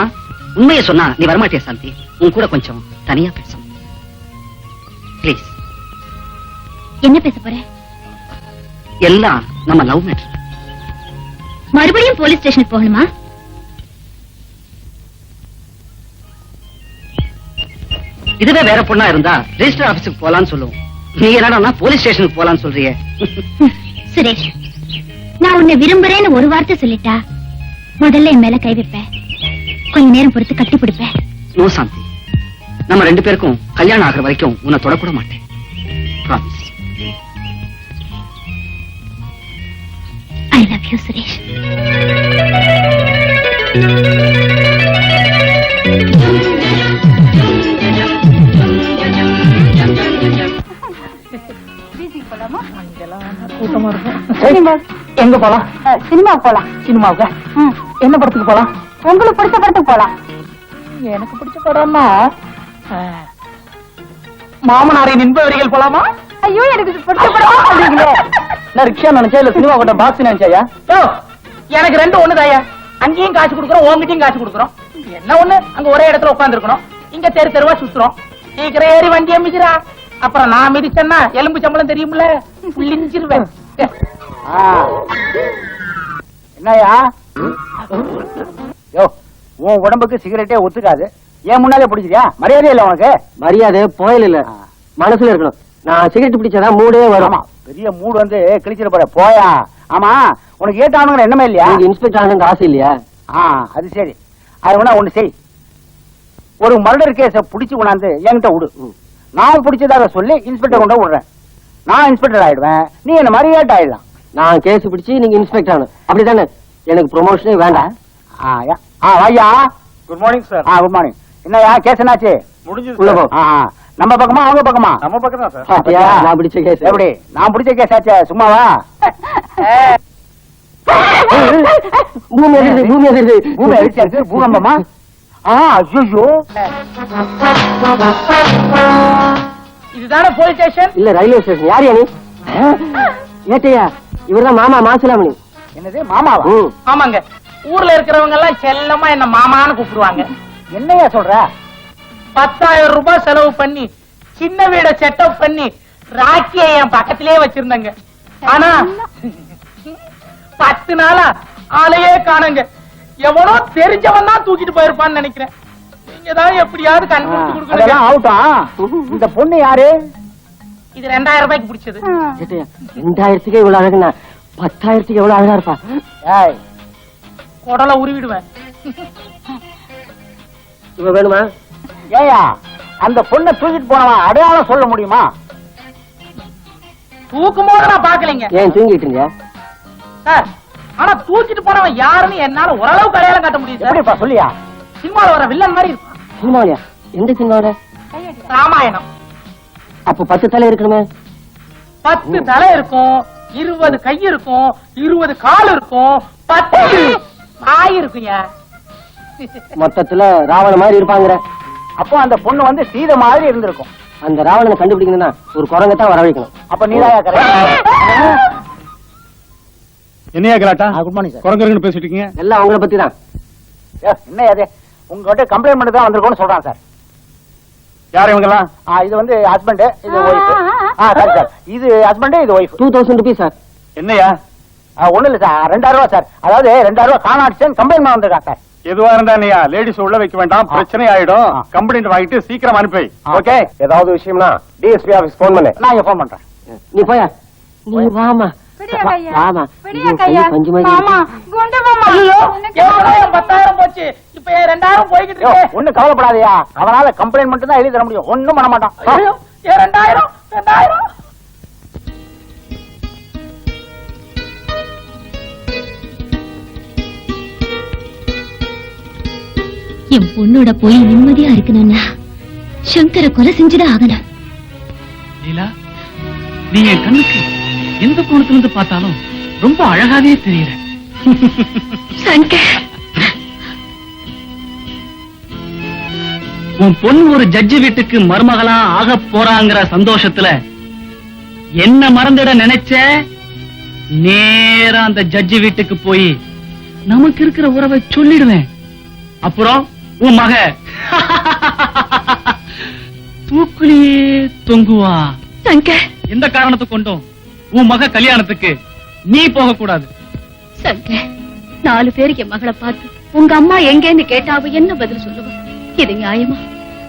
உண்மையை சொன்னா நீ வரமாட்டியா சாந்தி? உன் கூட கொஞ்சம் தனியா பேசணும் ப்ளீஸ். என்ன பேச போற? எல்லாம் நம்ம லவ் மேட்டர். மறுபடியும் போலீஸ் ஸ்டேஷனுக்கு போகணுமா? இதுவே வேற பொண்ணா இருந்தா ரெஜிஸ்டர் ஆபீஸுக்கு போலான்னு சொல்லுவோம். நீ என்னடா போலீஸ் ஸ்டேஷனுக்கு போலான்னு சொல்றியே? சுரேஷ், நான் உன்னை விரும்புறேன்னு ஒரு வார்த்தை சொல்லிட்டா முதல்ல என் மேல கை வைப்பேன், கொஞ்ச நேரம் பொறுத்து கட்டி பிடிப்பேன். நோ சாந்தி, நம்ம 2 பேருக்கும் கல்யாணம் ஆகுற வரைக்கும் உன்னை தொடக்கூட மாட்டேன். Promise. I love you Suresh. எங்க போலாம்? சினிமாவுக்கு போலாம். சினிமாவுக்கு? என்ன படத்துக்கு போலாம்? உங்களுக்கு பிடிச்ச படத்துக்கு போலாம். எனக்கு பிடிச்ச படம்னா மாமனாரின் இன்ப வரிகள் போலாமா? ஐயோ, எனக்கு பிடிச்ச படம் சொல்றீங்களே. நான் ரிக்ஷா நினைச்சா இல்ல சினிமா கொண்ட பாக்ஸ் நினைச்சாயா? எனக்கு 2 ஒண்ணுதாயா. அங்கேயும் காசு கொடுக்குறோம், உங்ககிட்டயும் காசு கொடுக்குறோம். என்ன ஒண்ணு, அங்க ஒரே இடத்துல உட்கார்ந்து இருக்கணும், இங்க தெரு தெருவா சுத்துறோம். சீக்கிரம் ஏறி வண்டியை மிதிரா, அப்புறம் நான் மிதிச்சேன்னா எலும்பு சம்பளம் தெரியும்ல, புள்ளிஞ்சிருவேன். என்னையா? யோ, உன் உடம்புக்கு சிகரெட்டே ஒத்துக்காது. ஏன் முன்னாலே பிடிச்சியா? மரியாதை இல்ல உனக்கு? மரியாதை போயில இல்ல, மனசுல இருக்கணும். நான் சிகரெட் பிடிச்சாதான் மூடே வரும். பெரிய மூடு வந்து கிழிச்சிட போற போயா. ஆமா, உனக்கு ஏத்தானுங்கிற எண்ணமே இல்லையா? இன்ஸ்பெக்டர் ஆகணும்னு ஆசை இல்லையா? அது சரி. அது வேணா ஒண்ணு செய், ஒரு மர்டர் கேஸ புடிச்சு கொண்டாந்து என்கிட்ட விடு. நான் பிடிச்சதாக சொல்லி இன்ஸ்பெக்டர் கொண்டு விடுறேன். நான் இன்ஸ்பெக்டர் ஆயிடுவேன், நீ என்ன மரியாதை ஆயிடலாம். நான் கேஸ் பிடிச்சு நீங்க இன்ஸ்பெக்டர் ஆகணும், அப்படித்தானே? எனக்கு ப்ரொமோஷனே வேண்டாம். வாயா. Good morning sir. Good morning. என்னய்யா கேஸ் என்னாச்சு? முடிஞ்சது உள்ள சார். போ. நம்ம பக்கமா அவங்க பக்கமா? நம்ம பக்கம் தான் சார். பாத்தியா? நான் பிடிச்ச கேஸ். எப்படி? நான் பிடிச்ச கேஸ் ஆச்சே, சும்மாவா? பூமி அதிர்ந்து, பூமி அதிர்ந்து. பூமி அடிச்சாச்சு, பூகம்பமா? ஐயோ. இதுதானே போலீஸ் ஸ்டேஷன்? இல்ல, ரயில்வே ஸ்டேஷன். யார் நீ? ஏட்டையா, இவர்தான் மாமா மாசிலாமணி. என்னது மாமாவா? ஆமாங்க, ஊர்ல இருக்கிறவங்க எல்லாம் செல்லமா என்ன மாமான்னு கூப்பிடுவாங்க. என்னையா சொல்ற? 10,000 ரூபாய் செலவு பண்ணி சின்ன வீட செட்டப் பண்ணி ராக்கிய என் பக்கத்திலே வச்சிருந்தங்க. ஆனா 10 நாளா ஆளையே காணுங்க. எவனோ தெரிஞ்சவன் தான் தூக்கிட்டு போயிருப்பான்னு நினைக்கிறேன். நீங்க தான் எப்படியாவது கண்டுபிடிச்சு கொடுக்கணும். ஆகட்டும். இந்த பொண்ணு யாரு? இது 2000 ரூபாய்க்கு பிடிச்சது. 2000க்கு இவ்வளவு அழகுனா 10,000க்கு எவ்வளவு அழகா இருப்பா. ஏய், குடலை உருவிடுவேன். இவ வேணுமா? ஏயா, அந்த பொண்ணை தூக்கிட்டு போனவன் அடையாளம் சொல்ல முடியுமா? தூக்கும் போது நான் பாக்கலைங்க. ஏன் தூங்கிட்டு இருங்க? சார், ஆனா தூக்கிட்டு போனவன் யாருன்னு என்னால ஓரளவுக்கு அடையாளம் காட்ட முடியும் சார். எப்படிப்பா சொல்லியா? சினிமால வர வில்லன் மாதிரி இருப்பான். சினிமாவியா? எந்த சினிமாவில? ராமாயணம். அப்ப 10 தலை இருக்கணுமே? 10 தலை இருக்கும், 20 கை இருக்கும், 20 கால் இருக்கும், 10 வாய் இருக்குங்க. மொத்தத்துல ராவண மாதிரி இருப்பாங்கிற. அப்போ அந்த பொண்ணு வந்து சீதை மாதிரி இருந்திருக்கும். அந்த ராவணனை கண்டுபிடிக்கணும்னா ஒரு குரங்கத்தான் வரவழைக்கணும். அப்ப நீதாயா கரெக்ட். என்னையா கலாட்டா? Good morning sir. குரங்குன்னு பேசிட்டு இருக்கீங்க? எல்லாம் அவங்கள பத்தி தான். என்ன அது? உங்ககிட்ட கம்ப்ளைண்ட் பண்ணி தான் வந்திருக்கோம்னு சொல்றான் சார். யார் இவங்கெல்லாம்? இது வந்து ஹஸ்பண்ட், இது ஒய்ஃப். சரி சார், இது ஹஸ்பண்ட், இது ஒய்ஃப். 2000 rupees sir. என்னையா? ஒண்ணு இல்ல சார், 2000 ரூபாய் சார். அதாவது 2000 ரூபாய் காணாச்சுன்னு கம்ப்ளைண்ட் பண்ண வந்திருக்கான் சார். எதுவா இருந்தா நீயா லேடிஸ் உள்ள வைக்க வேண்டாம், பிரச்சனை ஆயிடும். கம்ப்ளைண்ட் வாங்கிட்டு சீக்கிரம் அனுப்பி. ஓகே. ஏதாவது விஷயம்னா டிஎஸ்பி ஆபீஸ் போன் பண்ணு. நான் இங்க போன் பண்றேன். நீ போயா. நீ வாமா. ஆமா போச்சு இப்ப 2000 போய்கிட்டு யோ, ஒண்ணும் கவலைப்படாதயா. அவனால கம்ப்ளைண்ட் மட்டும் தான் எழுதி தர முடியும். ஒண்ணும் பண்ண மாட்டான். 2000 என் பொண்ணோட போய் நிம்மதியா இருக்கணும்னா சங்கர கொலை செஞ்சுதான் ஆகணும். லீலா, நீ என் கண்ணுக்கு எந்த கோணத்துல இருந்து பார்த்தாலும் ரொம்ப அழகாவே தெரியுற. சங்கர், உன் பொண்ணு ஒரு ஜட்ஜி வீட்டுக்கு மருமகளா ஆக போறாங்கிற சந்தோஷத்துல என்ன மறந்துட நினைச்ச, நேரா அந்த ஜட்ஜி வீட்டுக்கு போய் நமக்கு இருக்கிற உறவை சொல்லிடுவேன். அப்புறம் உன் மக தூக்குலியே தொங்குவா. சங்கர், எந்த காரணத்தை கொண்டும் உன் மக கல்யாணத்துக்கு நீ போக கூடாது. சங்கர், 4 பேருக்கு என் மகளை பார்த்து உங்க அம்மா எங்கன்னு கேட்டா அவ என்ன பதில் சொல்லுவா? இது நியாயமா?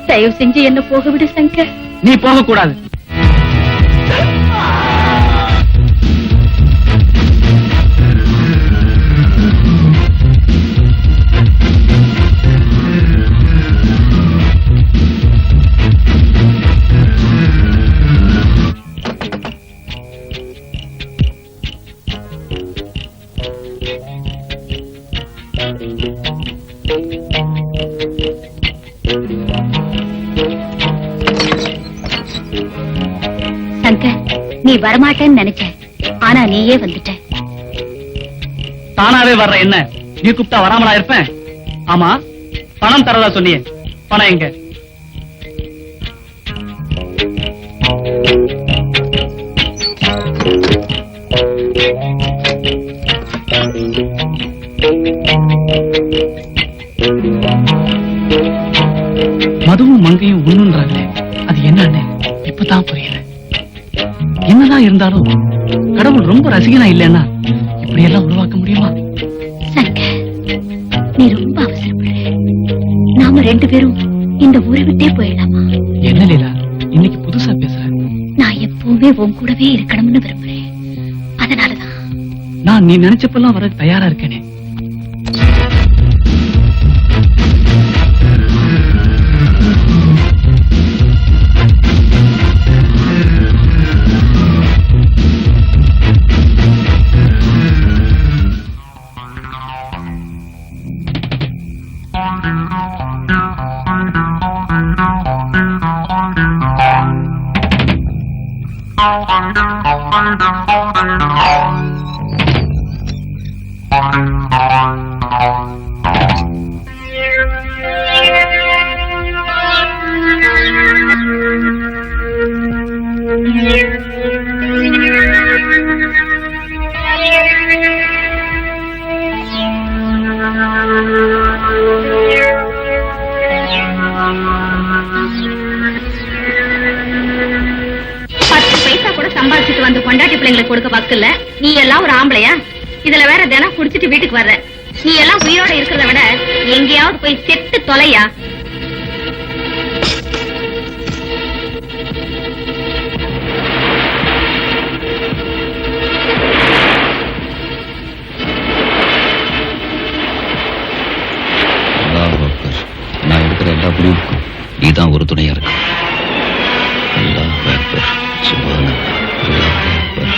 தயவு செஞ்சு என்ன போக விடு சங்கர். நீ போக கூடாது. சங்கர், நீ வரமாட்டேன்னு நினைச்சேன், ஆனா நீயே வந்துட்ட. தானாவே வர்ற என்ன நீ கூப்பிட்டா வராமலா இருப்பேன்? ஆமா, பணம் தரதா சொன்னியே, பணம் எங்க? மதுவும் மங்கையும் ஒண்ணுன்றாங்களே, அது என்னன்னு இப்பதான் புரியல. என்னதான் இருந்தாலும் கடவுள் ரொம்ப ரசிகனா இல்லைன்னா இப்படி எல்லாம் உருவாக்க முடியுமா? சங்கர், நீ ரொம்ப அவசரப்படுற. நாம 2 பேரும் இந்த ஊரை விட்டே போயிடலாமா? என்ன லீலா, இன்னைக்கு புதுசா பேசுற? நான் எப்பவுமே உன் கூடவே இருக்கணும்னு விரும்புறேன். அதனாலதான் நான் நீ நினைச்சப்பெல்லாம் வர தயாரா இருக்கேனே. சம்பாதிச்சுட்டு வந்து பொண்டாட்டி பிள்ளைங்களை கொடுக்க வக்கல்ல. நீ எல்லாம் ஒரு ஆம்பளையா? இதுல வேற தினம் குடிச்சிட்டு வீட்டுக்கு வர்ற. நீ எல்லாம் உயிரோட இருக்கிறத விட எங்கேயாவது போய் செத்து தொலையா. நான் இருக்கிற எல்லா முடிவுக்கும் நீதான் ஒரு துணையா இருக்கு. அல்லாஹ் அக்பர், சுப்ஹானல்லாஹ், அல்லாஹ் அக்பர்.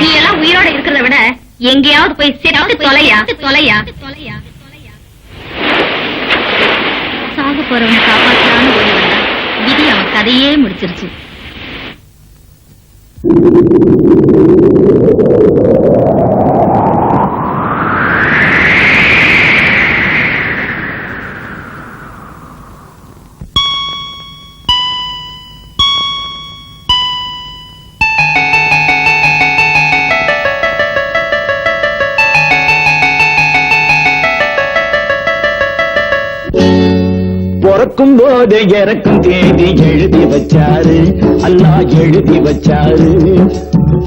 நீ எல்லாம் உயிரோட இருக்கிறத விட எங்கேயாவது போய் செத்து தொலையா. சாக போறவனை காப்பாற்றலான்னு ஓடி வந்தான். விதி அவன் கதையே முடிச்சிருச்சு. பிறக்கும் போது இறக்கும் தேதி எழுதி வச்சாரு, அல்லாஹ் எழுதி வச்சாரு.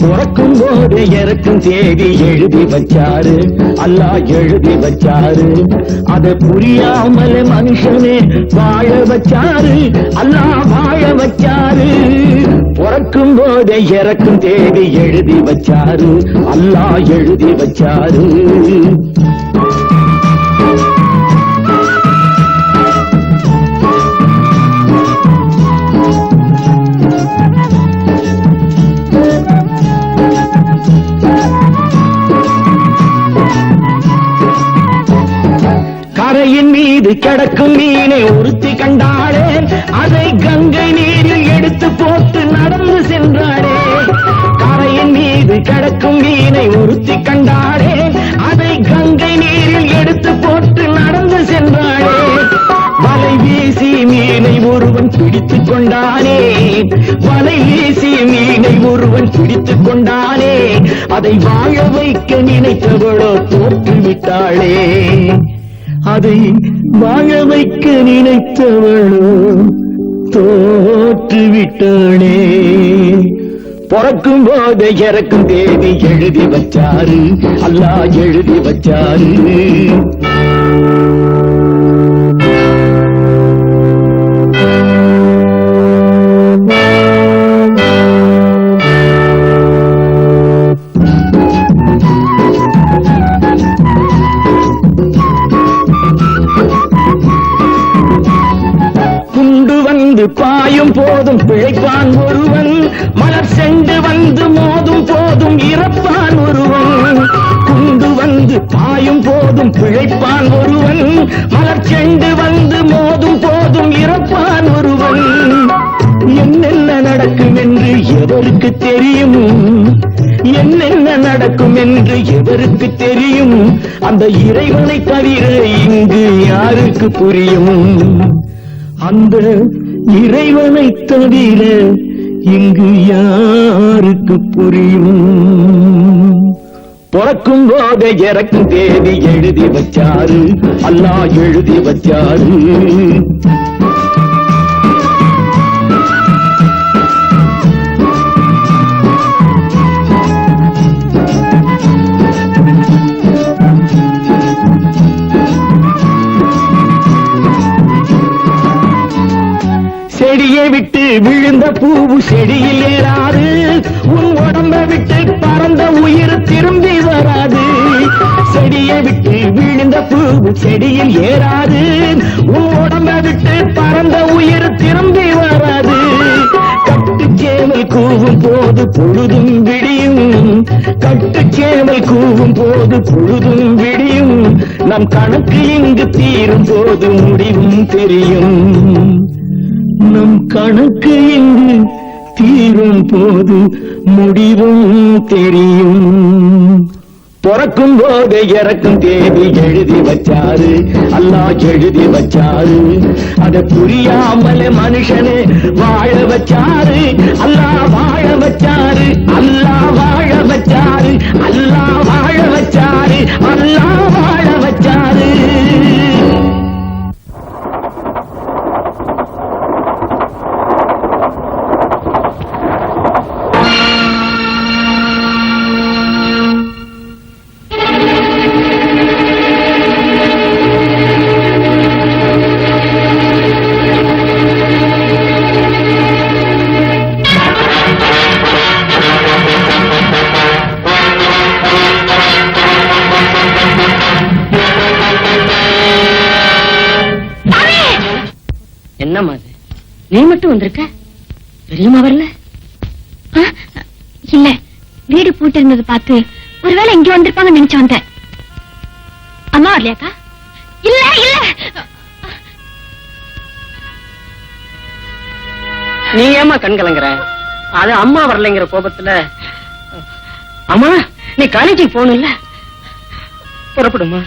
பிறக்கும் போது இறக்கும் தேதி எழுதி வச்சாரு, அல்லாஹ் எழுதி வச்சாரு. அதை புரியாமல் மனுஷனே வாழ வச்சாரு, அல்லாஹ் வாழ வச்சாரு. பிறக்கும் போது இறக்கும் தேதி எழுதி வச்சாரு, அல்லாஹ் எழுதி வச்சாரு. கரையின் மீது கிடக்கும் மீனை ஒருத்தி கண்டாளே, அதை கங்கை நீரில் எடுத்து போட்டு நடந்து சென்றாளே. கரையின் மீது கிடக்கும் மீனை ஒருத்தி கண்டாளே, அதை கங்கை நீரில் எடுத்து போட்டு நடந்து சென்றாளே. வலை வீசி மீனை ஒருவன் பிடித்துக் கொண்டானே, வலை வீசி மீனை ஒருவன் பிடித்துக் கொண்டானே. அதை வாழ வைக்க நினைத்தவளோ தோற்றுவிட்டாளே, அதை வாழ வைக்க நினைத்தவளோ தோற்றுவிட்டாளே. பிறக்கும் போது இறக்கும் தேதி எழுதி வச்சாரு, அல்லாஹ் எழுதி வச்சாரு. பாயும் போதும் பிழைப்பான் ஒருவன், மலர் சென்று வந்து மோதும் போதும் இறப்பான் ஒருவன். குண்டு வந்து பாயும் போதும் பிழைப்பான் ஒருவன், மலர் சென்று வந்து மோதும் போதும் இறப்பான் ஒருவன். என்னென்ன நடக்கும் என்று எவருக்கு தெரியும், என்னென்ன நடக்கும் என்று எவருக்கு தெரியும். அந்த இறைவனை தவிர இங்கு யாருக்கு புரியும், அந்த இறைவனை தவிர இங்கு யாருக்கு புரியும். பிறக்கும் போது இறக்கும் தேதி எழுதி வச்சாரு, அல்லாஹ் எழுதி வச்சாரு. செடியை விட்டு விழுந்த பூவு செடியில் ஏறாது, உன் உடம்ப விட்டு பறந்த உயிர் திரும்பி வராது. செடியை விட்டு விழுந்த பூவு செடியில் ஏறாது, உன் உடம்ப விட்டு பறந்த உயிர் திரும்பி வராது. கட்டுச்சேவல் கூவும் போது பொழுதும் விடியும், கட்டுச்சேவல் கூவும் போது பொழுதும் விடியும். நம் கணக்கு இங்கு தீரும் போது முடிவும் தெரியும், நம் கணக்கு இங்கு தீரும் போது முடிவும் தெரியும். பிறக்கும் போது இறக்கும் தேதி எழுதி வச்சாரு, அல்லாஹ் எழுதி வச்சாரு. அதை புரியாமல் மனுஷனே வாழ வச்சாரு, அல்லாஹ் வாழ வச்சாரு, அல்லாஹ் வாழ வச்சாரு, அல்லாஹ் வாழ வச்சாரு, அல்லாஹ் வாழ வச்சாரு. என்னம்மா அது, நீ மட்டும் வந்திருக்க, பெரியம்மா வரல? இல்ல, வீடு பூட்டி இருந்தது பார்த்து ஒருவேளை இங்க வந்திருப்பாங்க நினைச்சு வந்தேன். அம்மா வரலையாக்கா? இல்ல இல்ல, நீ ஏமா கண் கலங்குற? அது அம்மா வரலைங்கிற கோபத்துல. அம்மா, நீ காலேஜுக்கு போகணும்ல, புறப்படுமா?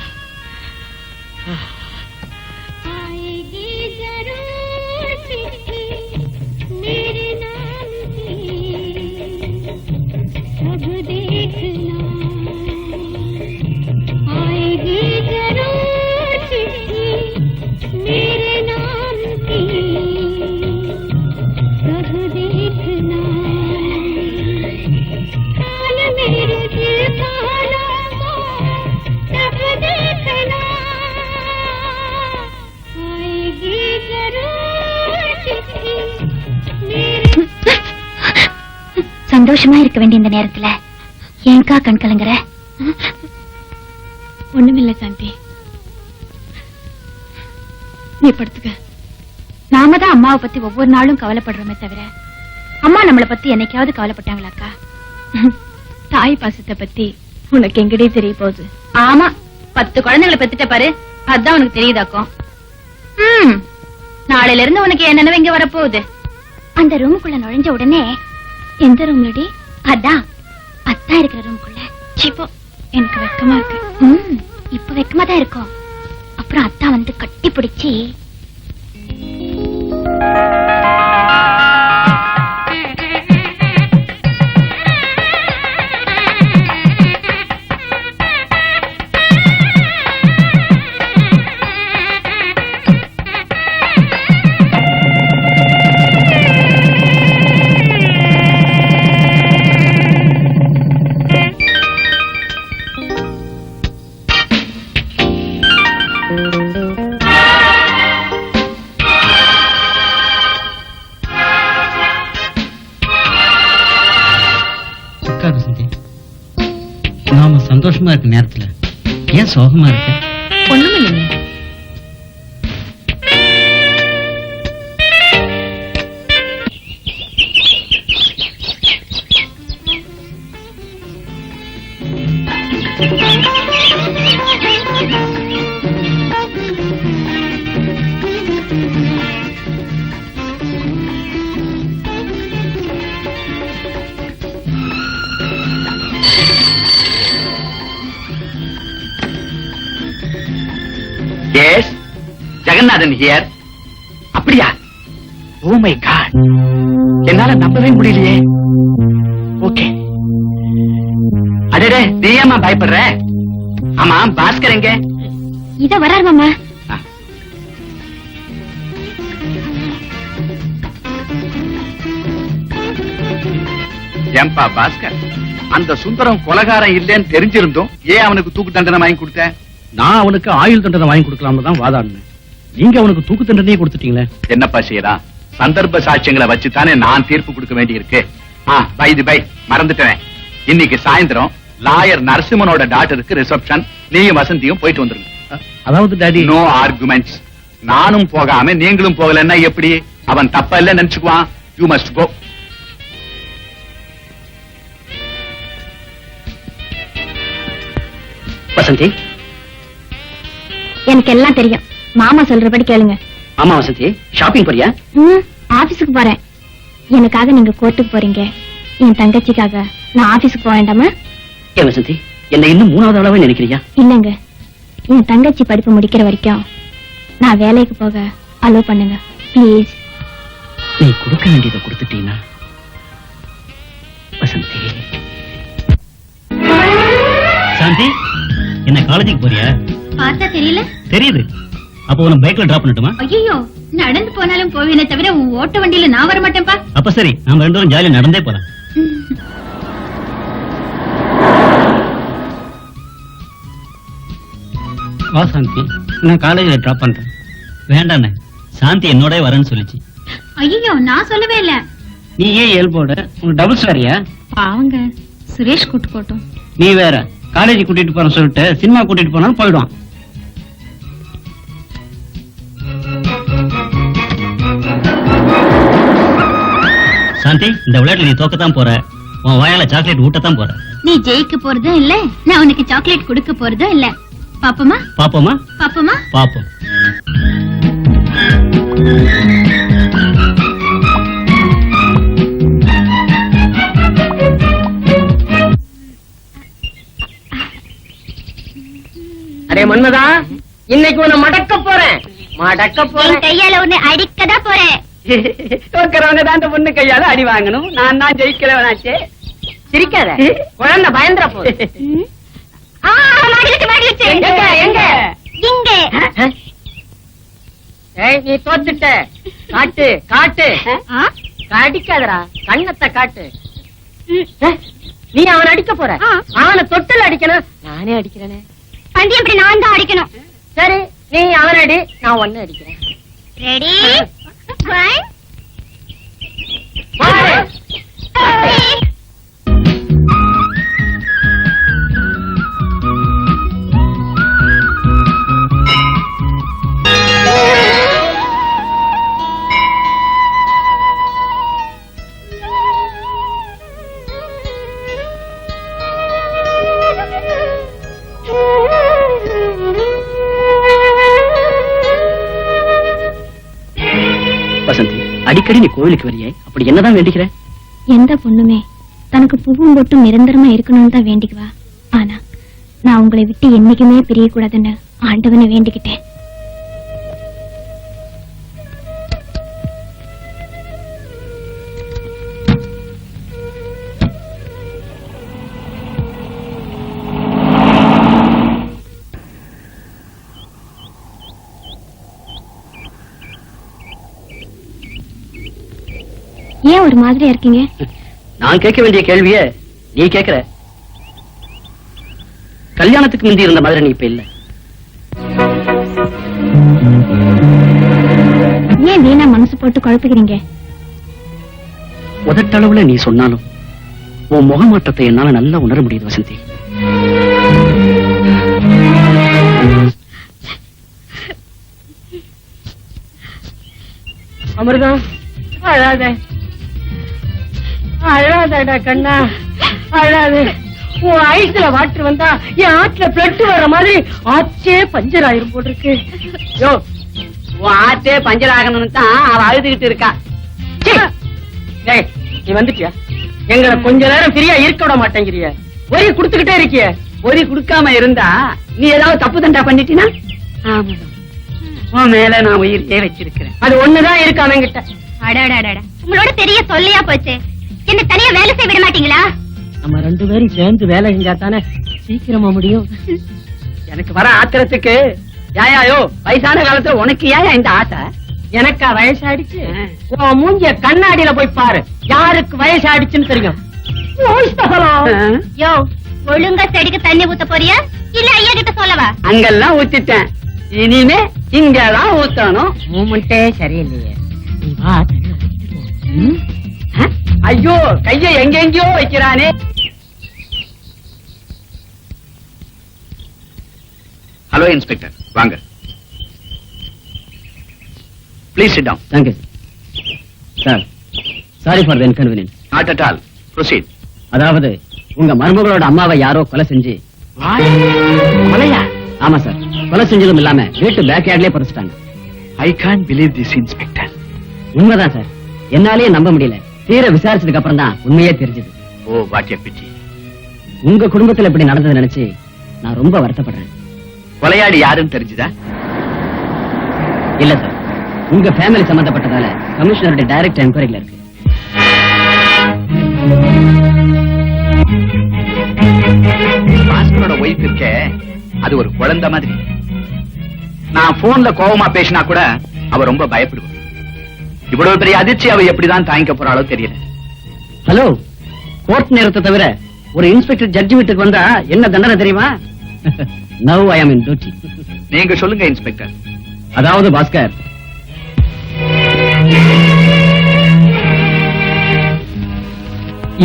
சந்தோஷமா இருக்க வேண்டிய இந்த நேரத்துல ஏன்கா கண் கலங்குற? ஒண்ணுமில்ல சாந்தி, நீ படுத்துக்க. நாம தான் அம்மாவை பத்தி ஒவ்வொரு நாளும் கவலைப்படுறோமே தவிர அம்மா நம்மளை பத்தி என்னைக்காவது கவலைப்பட்டாங்களாக்கா? தாய் பாசத்தை பத்தி உனக்கு எங்கடே தெரிய போகுது? ஆமா, 10 குழந்தைகளை பெத்துட்ட பாரு, அதான் உனக்கு தெரியுதாக்கும். நாளையில இருந்து உனக்கு என்னென்ன இங்க வரப்போகுது. அந்த ரூமுக்குள்ள நுழைஞ்ச உடனே, எந்த ரூம்லடி? அதான் அத்தா இருக்கிற ரூமுக்குள்ள. சிப்போ, எனக்கு வெக்கமா இருக்கு. இப்ப வெக்கமா தான் இருக்கும். அப்புறம் அத்தா வந்து கட்டி பிடிச்சி நாம சந்தோஷமா இருக்க நேரத்துல ஏன் சோகமா இருக்க? ஒண்ணும் இல்லைங்க. Yes, Jaganathan here. அப்படியா? ஓ மை காட், என்னால நம்பவே முடியலையே. ஓகே. அடடே, நீ ஏமா பயப்படுற? ஆமா, பாஸ்கர் எங்க? இத வராரு மாமா. ஏன்பா பாஸ்கர், அந்த சுந்தரம் கொலகாரம் இல்லைன்னு தெரிஞ்சிருந்தோம் ஏன் அவனுக்கு தூக்கு தண்டனை வாங்கி கொடுத்த? நான் அவனுக்கு ஆயுள் தண்டனை வாங்கி கொடுக்கலாம்னு தான் வாதாடினேன். நீங்க அவனுக்கு தூக்கு தண்டனையே கொடுத்துட்டீங்களே. என்னப்பா செய்யறான்? சந்தர்ப்ப சாட்சியங்களை வச்சுத்தானே நான் தீர்ப்பு கொடுக்க வேண்டி இருக்கு. பை மறந்துட்டேன். இன்னைக்கு சாயந்தரம் லாயர் நரசிம்மனோட டாக்டருக்கு ரிசப்ஷன். நீயும் வசந்தியும் போயிட்டு வந்துருங்க. அதாவது டாடி, நோ ஆர்குமெண்ட்ஸ். நானும் போகாம நீங்களும் போகலன்னா எப்படி? அவன் தப்ப இல்ல நினைச்சுக்குவான். You must go. வசந்தி, எனக்கு எல்லாம் தெரியும். மாமா சொல்றபடி கேளுங்க. ஆமா வசந்தி, ஷாப்பிங் போறியா? ஆபீஸுக்கு போறேன். எனக்காக நீங்க கோர்ட்டுக்கு போறீங்க, என் தங்கச்சிக்காக நான் ஆபீஸுக்கு போக வேண்டாமா? ஏன் வசந்தி, என்ன இன்னும் 3வது அளவே நினைக்கிறியா? இல்லங்க, என் தங்கச்சி படிப்பு முடிக்கிற வரைக்கும் நான் வேலைக்கு போக அலோ பண்ணுங்க ப்ளீஸ். நீ கொடுக்க வேண்டியதை கொடுத்துட்டீங்கன்னா வசந்தி. சாந்தி, என்ன காலேஜுக்கு போறியா? பார்த்தா தெரியல. தெரியுது. அப்போ உன பைக்ல டிராப் பண்ணட்டுமா? ஐயோ, நடந்து போனாலும் போவேனே தவிர உன் ஓட்ட வண்டியில நான் வர மாட்டேன்பா. அப்ப சரி, நாம 2 பேரும் ஜாலியா நடந்தே போலாம். வா சாந்தி, நான் காலேஜ்ல டிராப் பண்றேன். வேண்டாண்ணே, சாந்தி என்னோட வரேன்னு சொல்லிச்சு. ஐயோ, நான் சொல்லவே இல்ல. நீ ஏன் இயல்போட? உனக்கு டபுள்ஸ் வேறியா? பாவங்க, சுரேஷ் கூட்டு போட்டோம். நீ வேற காலேஜ் கூட்டிட்டு போறேன்னு சொல்லிட்டு சினிமா கூட்டிட்டு போனாலும் போயிடுவான். சாந்தி, இந்த விளையாட்டுல நீ தோக்கத்தான் போற. உன் வாயால சாக்லேட் ஊட்டத்தான் போற. நீ ஜெயிக்க போறதும் இல்ல, நான் உனக்கு சாக்லேட் கொடுக்க போறதும் இல்ல. பாப்போமா? பாப்போமா? பாப்போமா? பாப்போம். அரே மன்மதா, இன்னைக்கு உன்னை மடக்க போறேன். கையால உன்னை அடிக்கதான் போறேன். தோக்கிறவங்க தான் இந்த பொண்ணு கையால அடி வாங்கணும். நான் தான் ஜெயிக்கிறவனாச்சே. சிரிக்காத, குழந்தை பயந்துற போது. எங்க இங்க நீ தோத்துட்ட. காட்டு காட்டு, அடிக்காதடா, கண்ணத்தை காட்டு. நீ அவனை அடிக்க போற. அவனை தொட்டில் அடிக்கணும். நானே அடிக்கிறேனே. பண்டி எப்படி? நான் தான் அடிக்கணும். சரி, நீ அவனை அடி, நான் ஒன்னு அடிக்கிறேன். ரெடி? அடிக்கடி நீ கோவிலுக்கு வரியே, அப்படி என்னதான் வேண்டிக்கிற? எந்த பொண்ணுமே தனக்கு பூவும் பொட்டும் நிரந்தரமா இருக்கணும்னு தான் வேண்டிக்குவா. ஆனா நான் உங்களை விட்டு என்னைக்குமே பிரியக்கூடாதுன்னு ஆண்டவனை வேண்டிக்கிட்டேன். ஏன் ஒரு மாதிரியா இருக்கீங்க? நான் கேட்க வேண்டிய கேள்விய நீ கேக்குற. கல்யாணத்துக்கு முந்தி இருந்த மாதிரி நீ இப்ப இல்ல. ஏன் வீணா மனசு போட்டு குழப்புகிறீங்க? உதட்டளவுல நீ சொன்னாலும் உன் முகமாற்றத்தை என்னால நல்லா உணர முடியுது வசந்தி. அமிர்தம், அழாத அழாதடா கண்ணா, அழாத. உன் ஐஸ்ல வாட்டர் வந்தா என் ஆற்றுல பிளட் வர்ற மாதிரி ஆச்சே பஞ்சர் ஆயிரும் போட்டிருக்கு. யோ, உன் ஆச்சே பஞ்சர் ஆகணும்னு தான் அவ அழுதுகிட்டு இருக்கா. சீ. டேய், நீ வந்துட்டியா? எங்களை கொஞ்ச நேரம் ஃப்ரீயா இருக்க விட மாட்டேங்கிறிய. ஒரி குடுத்துக்கிட்டே இருக்கிய. ஒரி குடுக்காம இருந்தா நீ ஏதாவது தப்பு தண்டா பண்ணிட்டீனா? ஆமா, உன் மேல நான் உயிரையே வச்சிருக்கிறேன். அது ஒண்ணுதான் இருக்கு அவங்கிட்ட. உங்களோட பெரிய சொல்லியா போச்சு. என்ன தனியா வேலை செய்ய விட மாட்டீங்களா? நம்ம ரெண்டு பேரும் சேர்ந்து வேலை செஞ்சா தானே சீக்கிரமா முடியும். எனக்கு வர ஆத்திரத்துக்கு யாயாயோ வயசான காலத்துல உனக்கு ஏன் இந்த ஆசை? எனக்கா வயசாயிடுச்சு? உன் மூஞ்சிய கண்ணாடியில போய் பாரு, யாருக்கு வயசாயிடுச்சுன்னு தெரியும். யோ, ஒழுங்கா செடிக்கு தண்ணி ஊத்த போறியா இல்ல ஐயா கிட்ட சொல்லவா? அங்கெல்லாம் ஊத்திட்டேன், இனிமே இங்கதான் ஊத்தணும். மூமெண்டே சரியில்லையே. நீ வா, ஐயோ கைய எங்கெங்கயோ வைக்கிறானே. ஹலோ இன்ஸ்பெக்டர், வாங்க. Please sit down. Thank you sir. Sorry for the inconvenience. Not at all. Proceed. அதாவது உங்க மருமகளோட அம்மாவை யாரோ கொலை செஞ்சு. கொலையா? ஆமா சார், கொலை செஞ்சதும் இல்லாம வீட்டு பேக் யார்ட்லயே புதைச்சிட்டாங்க. I can't believe this inspector. உண்மைதான் சார், என்னாலேயே நம்ப முடியல. தீர விசாரிச்சதுக்கு அப்புறம் தான் உண்மையே தெரிஞ்சது. Oh, what a pity. உங்க குடும்பத்துல இப்படி நடந்தது நினைச்சு நான் ரொம்ப வருத்தப்படுறேன். கொலையாளி யாருன்னு தெரிஞ்சுதா? இல்ல சார், உங்க ஃபேமிலி சம்பந்தப்பட்டதால கமிஷனருடைய டைரக்ட் என்கொயரில இருக்கு. பாஸ்கரோட ஒய்ஃப் இருக்கே, அது ஒரு குழந்தை மாதிரி. நான் போன்ல கோவமா பேசினா கூட அவ ரொம்ப பயப்படுவா. இவ்வளவு பெரிய அதிர்ச்சி அவ எப்படிதான் தாங்கிக்க போறாளோ தெரியல. ஹலோ, கோர்ட் நேரத்தை தவிர ஒரு இன்ஸ்பெக்டர் ஜட்ஜி வீட்டுக்கு வந்தா என்ன தண்டனை தெரியுமா? Now I am in duty. நீங்க சொல்லுங்க இன்ஸ்பெக்டர். அதாவது பாஸ்கர்,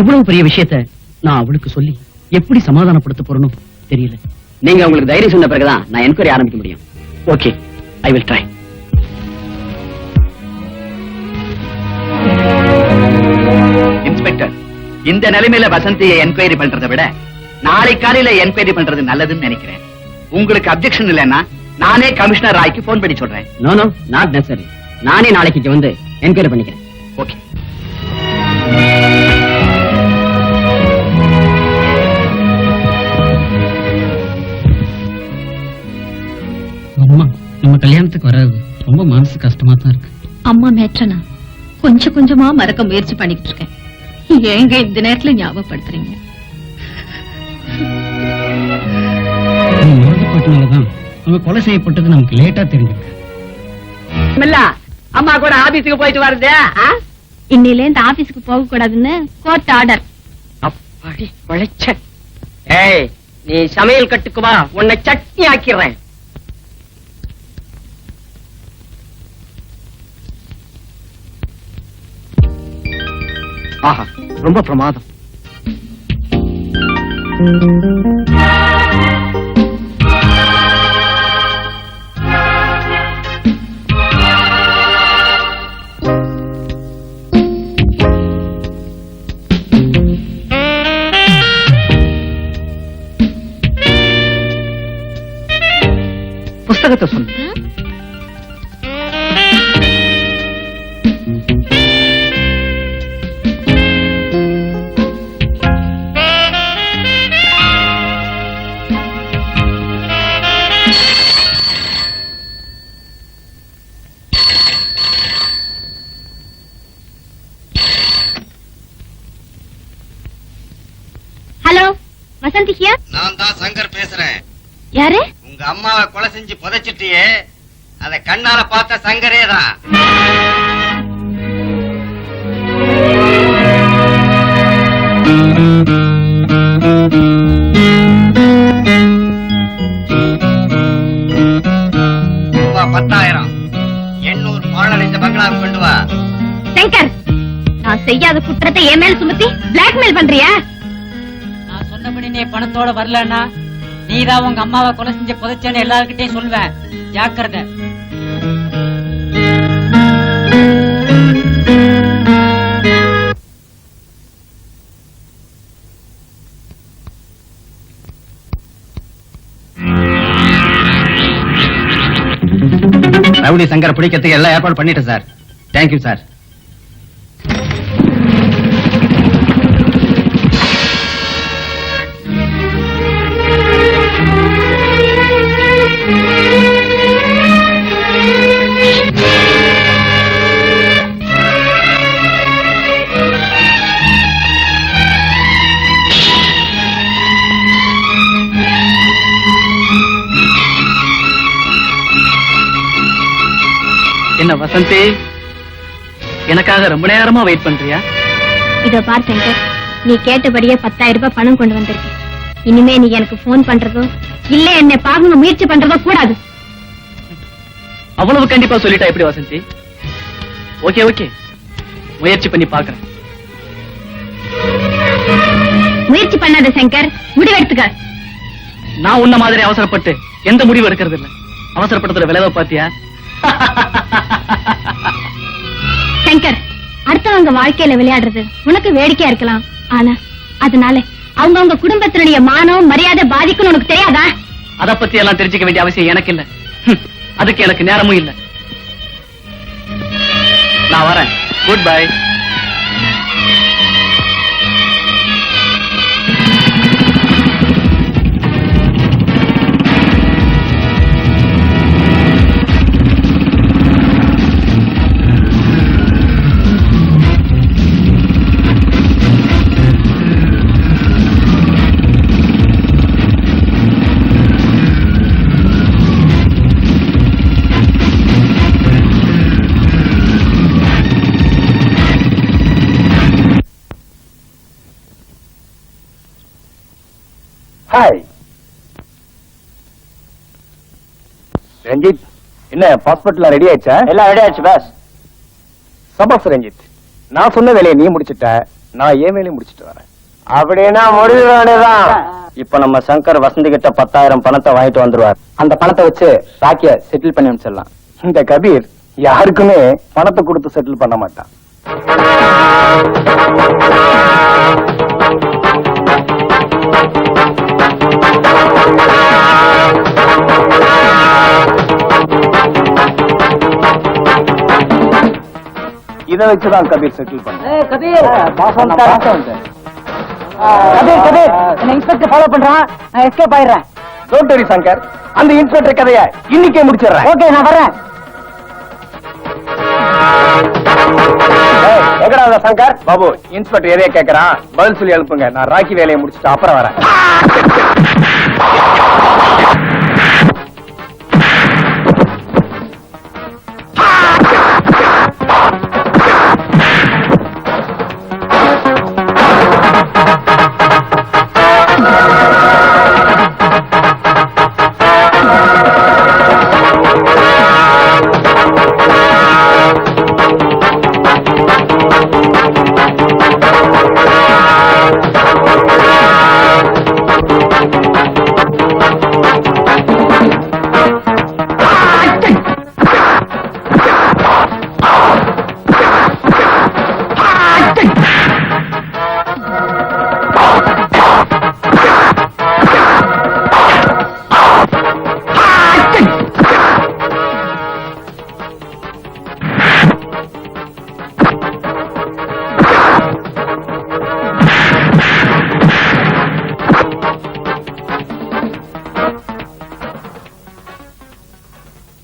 இவ்வளவு பெரிய விஷயத்தை நான் அவளுக்கு சொல்லி எப்படி சமாதானப்படுத்த போறணும் தெரியல. நீங்க உங்களுக்கு தைரியம் சொன்ன பிறகுதான் நான் என்கொயரி ஆரம்பிக்க முடியும். Okay, I will try. Inspector, இந்த நிலைமையில வசந்தியை என்கொயரி பண்றதை விட நாளை காலையில என்கொயரி பண்றது நல்லதுன்னு நினைக்கிறேன். உங்களுக்கு அப்செக்ஷன் இல்லைன்னா நானே கமிஷனர் ராய்க்கு போன் பண்ணி சொல்றேன். No no, not necessary. நானே நாளைக்கு இங்க வந்து என்கொயரி பண்ணிக்கிறேன். ஓகே. அம்மா, நம்ம கல்யாணத்துக்கு வராது ரொம்ப மனசு கஷ்டமா தான் இருக்கு. அம்மா மேற்றனா கொஞ்சம் கொஞ்சமா மறக்க முயற்சி பண்ணிட்டு இருக்கேன். ஏங்க இந்த நேரத்துல ஞாபகப்படுத்துறீங்க? நீ மறந்து போட்டனாலதான் அவங்க கொலை செய்யப்பட்டது நமக்கு லேட்டா தெரிஞ்சிருக்கு. அம்மா கூட ஆபீஸுக்கு போயிட்டு வருது. இன்னையில இருந்து ஆபீஸ்க்கு போக கூடாதுன்னு கோர்ட் ஆர்டர். அப்படி உழைச்ச. ஏய், நீ சமையல் கட்டுக்கு வா, உன்னை சட்னி ஆக்கிறேன். ஆஹா, ரொம்ப பிரமாதம். புஸ்தகத்தை சொல்லு. வசந்தி ஹியர். நான் தான் சங்கர் பேசுறேன். யாரு? உங்க அம்மாவை கொலை செஞ்சு புதைச்சிட்டியே, அத கண்ணால பார்த்த சங்கரே தான். ரூபா 10,000 800 மாடல் பங்களாவை கொண்டு வா. சங்கர், நான் செய்யாத குற்றத்தை என் மேல சுமத்தி பிளாக்மெயில் பண்றியா? நான் சொன்னபடி நீ பணத்தோட வரலன்னா நீதான் உங்க அம்மாவை கொலை செஞ்ச புதைச்சேன்னு எல்லாருக்கிட்டையும் சொல்வேன். ஜாக்கிரதை. ரவுடி சங்கர் பிடிக்கிறதுக்கு எல்லாம் ஏற்பாடு பண்ணிட்டேன் சார். Thank you sir. என்ன வசந்தி, எனக்காக ரொம்ப நேரமா வெயிட் பண்றியா? இதோ பார் சங்கர், நீ கேட்டபடியே 10,000 ரூபாய் பணம் கொண்டு வந்திருக்க. இனிமே நீ எனக்கு போன் பண்றதோ இல்ல என்னை பார்க்க முயற்சி பண்றதோ கூடாது. அவ்வளவு கண்டிப்பா சொல்லிட்டா எப்படி வசந்தி? ஓகே ஓகே, முயற்சி பண்ணி பாக்குறேன். முயற்சி பண்ணாத சங்கர், முடிவெடுத்துக்க. நான் உன்ன மாதிரி அவசரப்பட்டு எந்த முடிவு எடுக்கிறது இல்ல. அவசரப்படுத்துற விளைவை பாத்தியா? சங்கர், அடுத்தவங்க வாழ்க்கையில விளையாடுறது உனக்கு வேடிக்கையா இருக்கலாம். ஆனா அதனால அவங்க குடும்பத்தினுடைய மானம் மரியாதை பாதிக்கும்னு உனக்கு தெரியாதா? அத பத்தி எல்லாம் தெரிஞ்சுக்க வேண்டிய அவசியம் எனக்கு இல்ல. அதுக்கு எனக்கு நேரமும் இல்ல. நான் வரேன். Good bye. ஹாய் ரஞ்சித், என்ன பாஸ்போர்ட்லாம் ரெடி ஆயிடுச்சா? எல்லாம் ரெடி ஆயிடுச்சு பாஸ். சபாஸ் ரஞ்சித், நான் சொன்ன வேலையை நீ முடிச்சிட்ட, நான் ஏன் வேலையை முடிச்சிட்டு வரேன். அப்படின்னா முடிவுதான். இப்ப நம்ம சங்கர் வசந்தி கிட்ட 10,000 பணத்தை வாங்கிட்டு வந்துருவார். அந்த பணத்தை வச்சு ராக்கிய செட்டில் பண்ணி அனுப்பிச்சிடலாம். இந்த கபீர் யாருக்குமே பணத்தை கொடுத்து செட்டில் பண்ண மாட்டான். இதை வச்சுதான் கபீர் செட்டில் பண்ண. கபீர் இன்ஸ்பெக்டர் ஃபாலோ பண்றான், நான் எஸ்கேப் ஆயிடுறேன். டோன்ட் வரி சங்கர், அந்த இன்ஸ்பெக்டர் கதையை இன்னைக்கே முடிச்சிடுறேன். ஓகே, நான் வரேன். எங்கடா சங்கர்? பாபு, இன்ஸ்பெக்டர் எதைய கேக்குறான், பதில் சொல்லி அனுப்புங்க. நான் ராக்கி வேலையை முடிச்சுட்டு அப்புறம் வரேன்.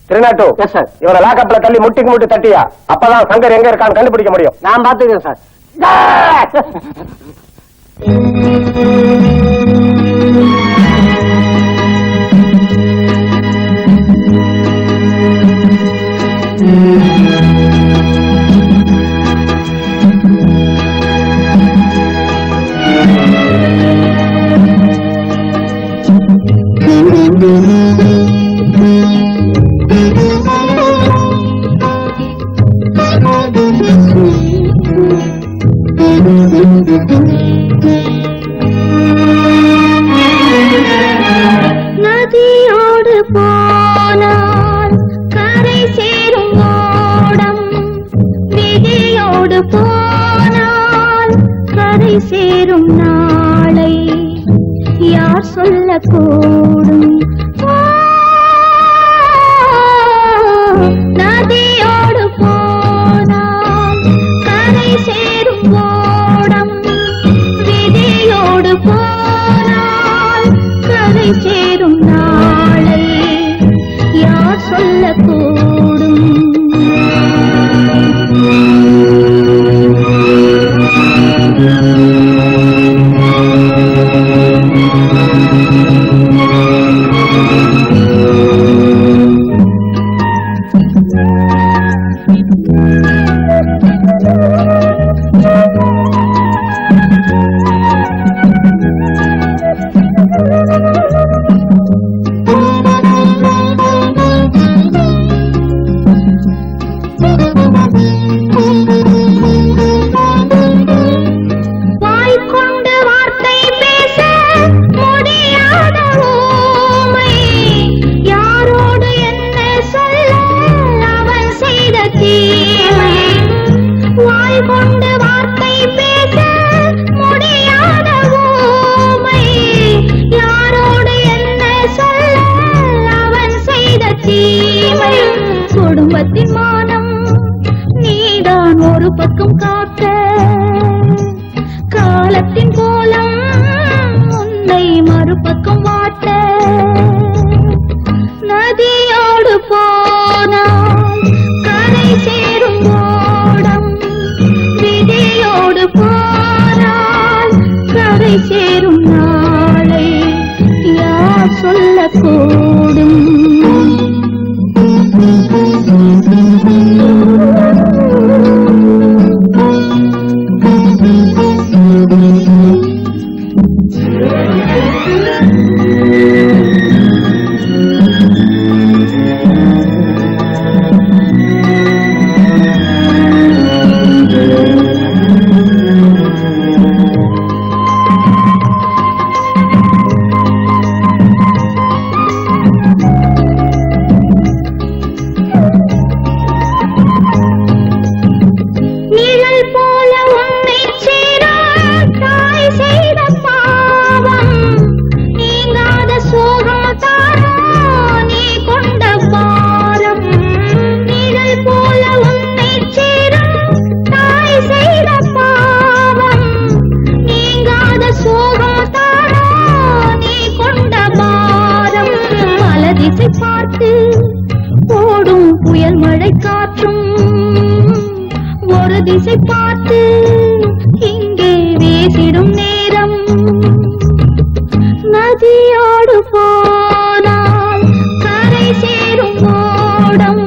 திருநாட்டு இவரை லாக்கப்ல தள்ளி முட்டிக்கு முட்டி தட்டியா, அப்பதான் சங்கர் எங்க இருக்கான்னு கண்டுபிடிக்க முடியும். நான் பாத்துக்கிறேன் சார். நதியோடு போனால் கரை சேரும் ஓடம், விதியோடு போனால் கரை சேரும் நாளை யார் சொல்லக்கூடும்? நதியோடு போனால் கரை சேரும் ஓடம், விதியோடு போனால் கரை சேரும் நாளை யார் சொல்லக்கூடும்? வாய்க்கொண்டு வார்த்தை பேச முடியாத ஊமை, யாரோடு என்ன சொல்ல அவன் செய்த தீமை. வாய்க்கொண்டு வார்த்தை பேச முடியாத ஊமை, யாரோடு என்ன சொல்ல அவன் செய்த தீமை. குடும்பத்தின் மானம் நீதான் ஒரு பக்கம் காக்க, காலத்தின் கோலம் உன்னை மறுபக்கம் வாட்ட. நதியோடு போனால் கரை சேரும் ஓடம், விதியோடு போனால் கரை சேரும் நாளை யார் சொல்லக்கூடும்? நிழல் போல உன்னை சேர தாய் செய்த பாவம், நீங்காத சோகம் தாரா நீ கொண்ட பாரம். நிழல் போல உன்னை சேர தாய் செய்த பாவம், நீங்காத சோகம் தாரா நீ கொண்ட பாரம். பல திசை பார்த்து ஓடும் புயல் மழை காற்றும், ஒரு திசை பார்த்து இங்கே வீசிடும் நேரம். நதியோடு போனால் கரை சேரும் ஓடம்,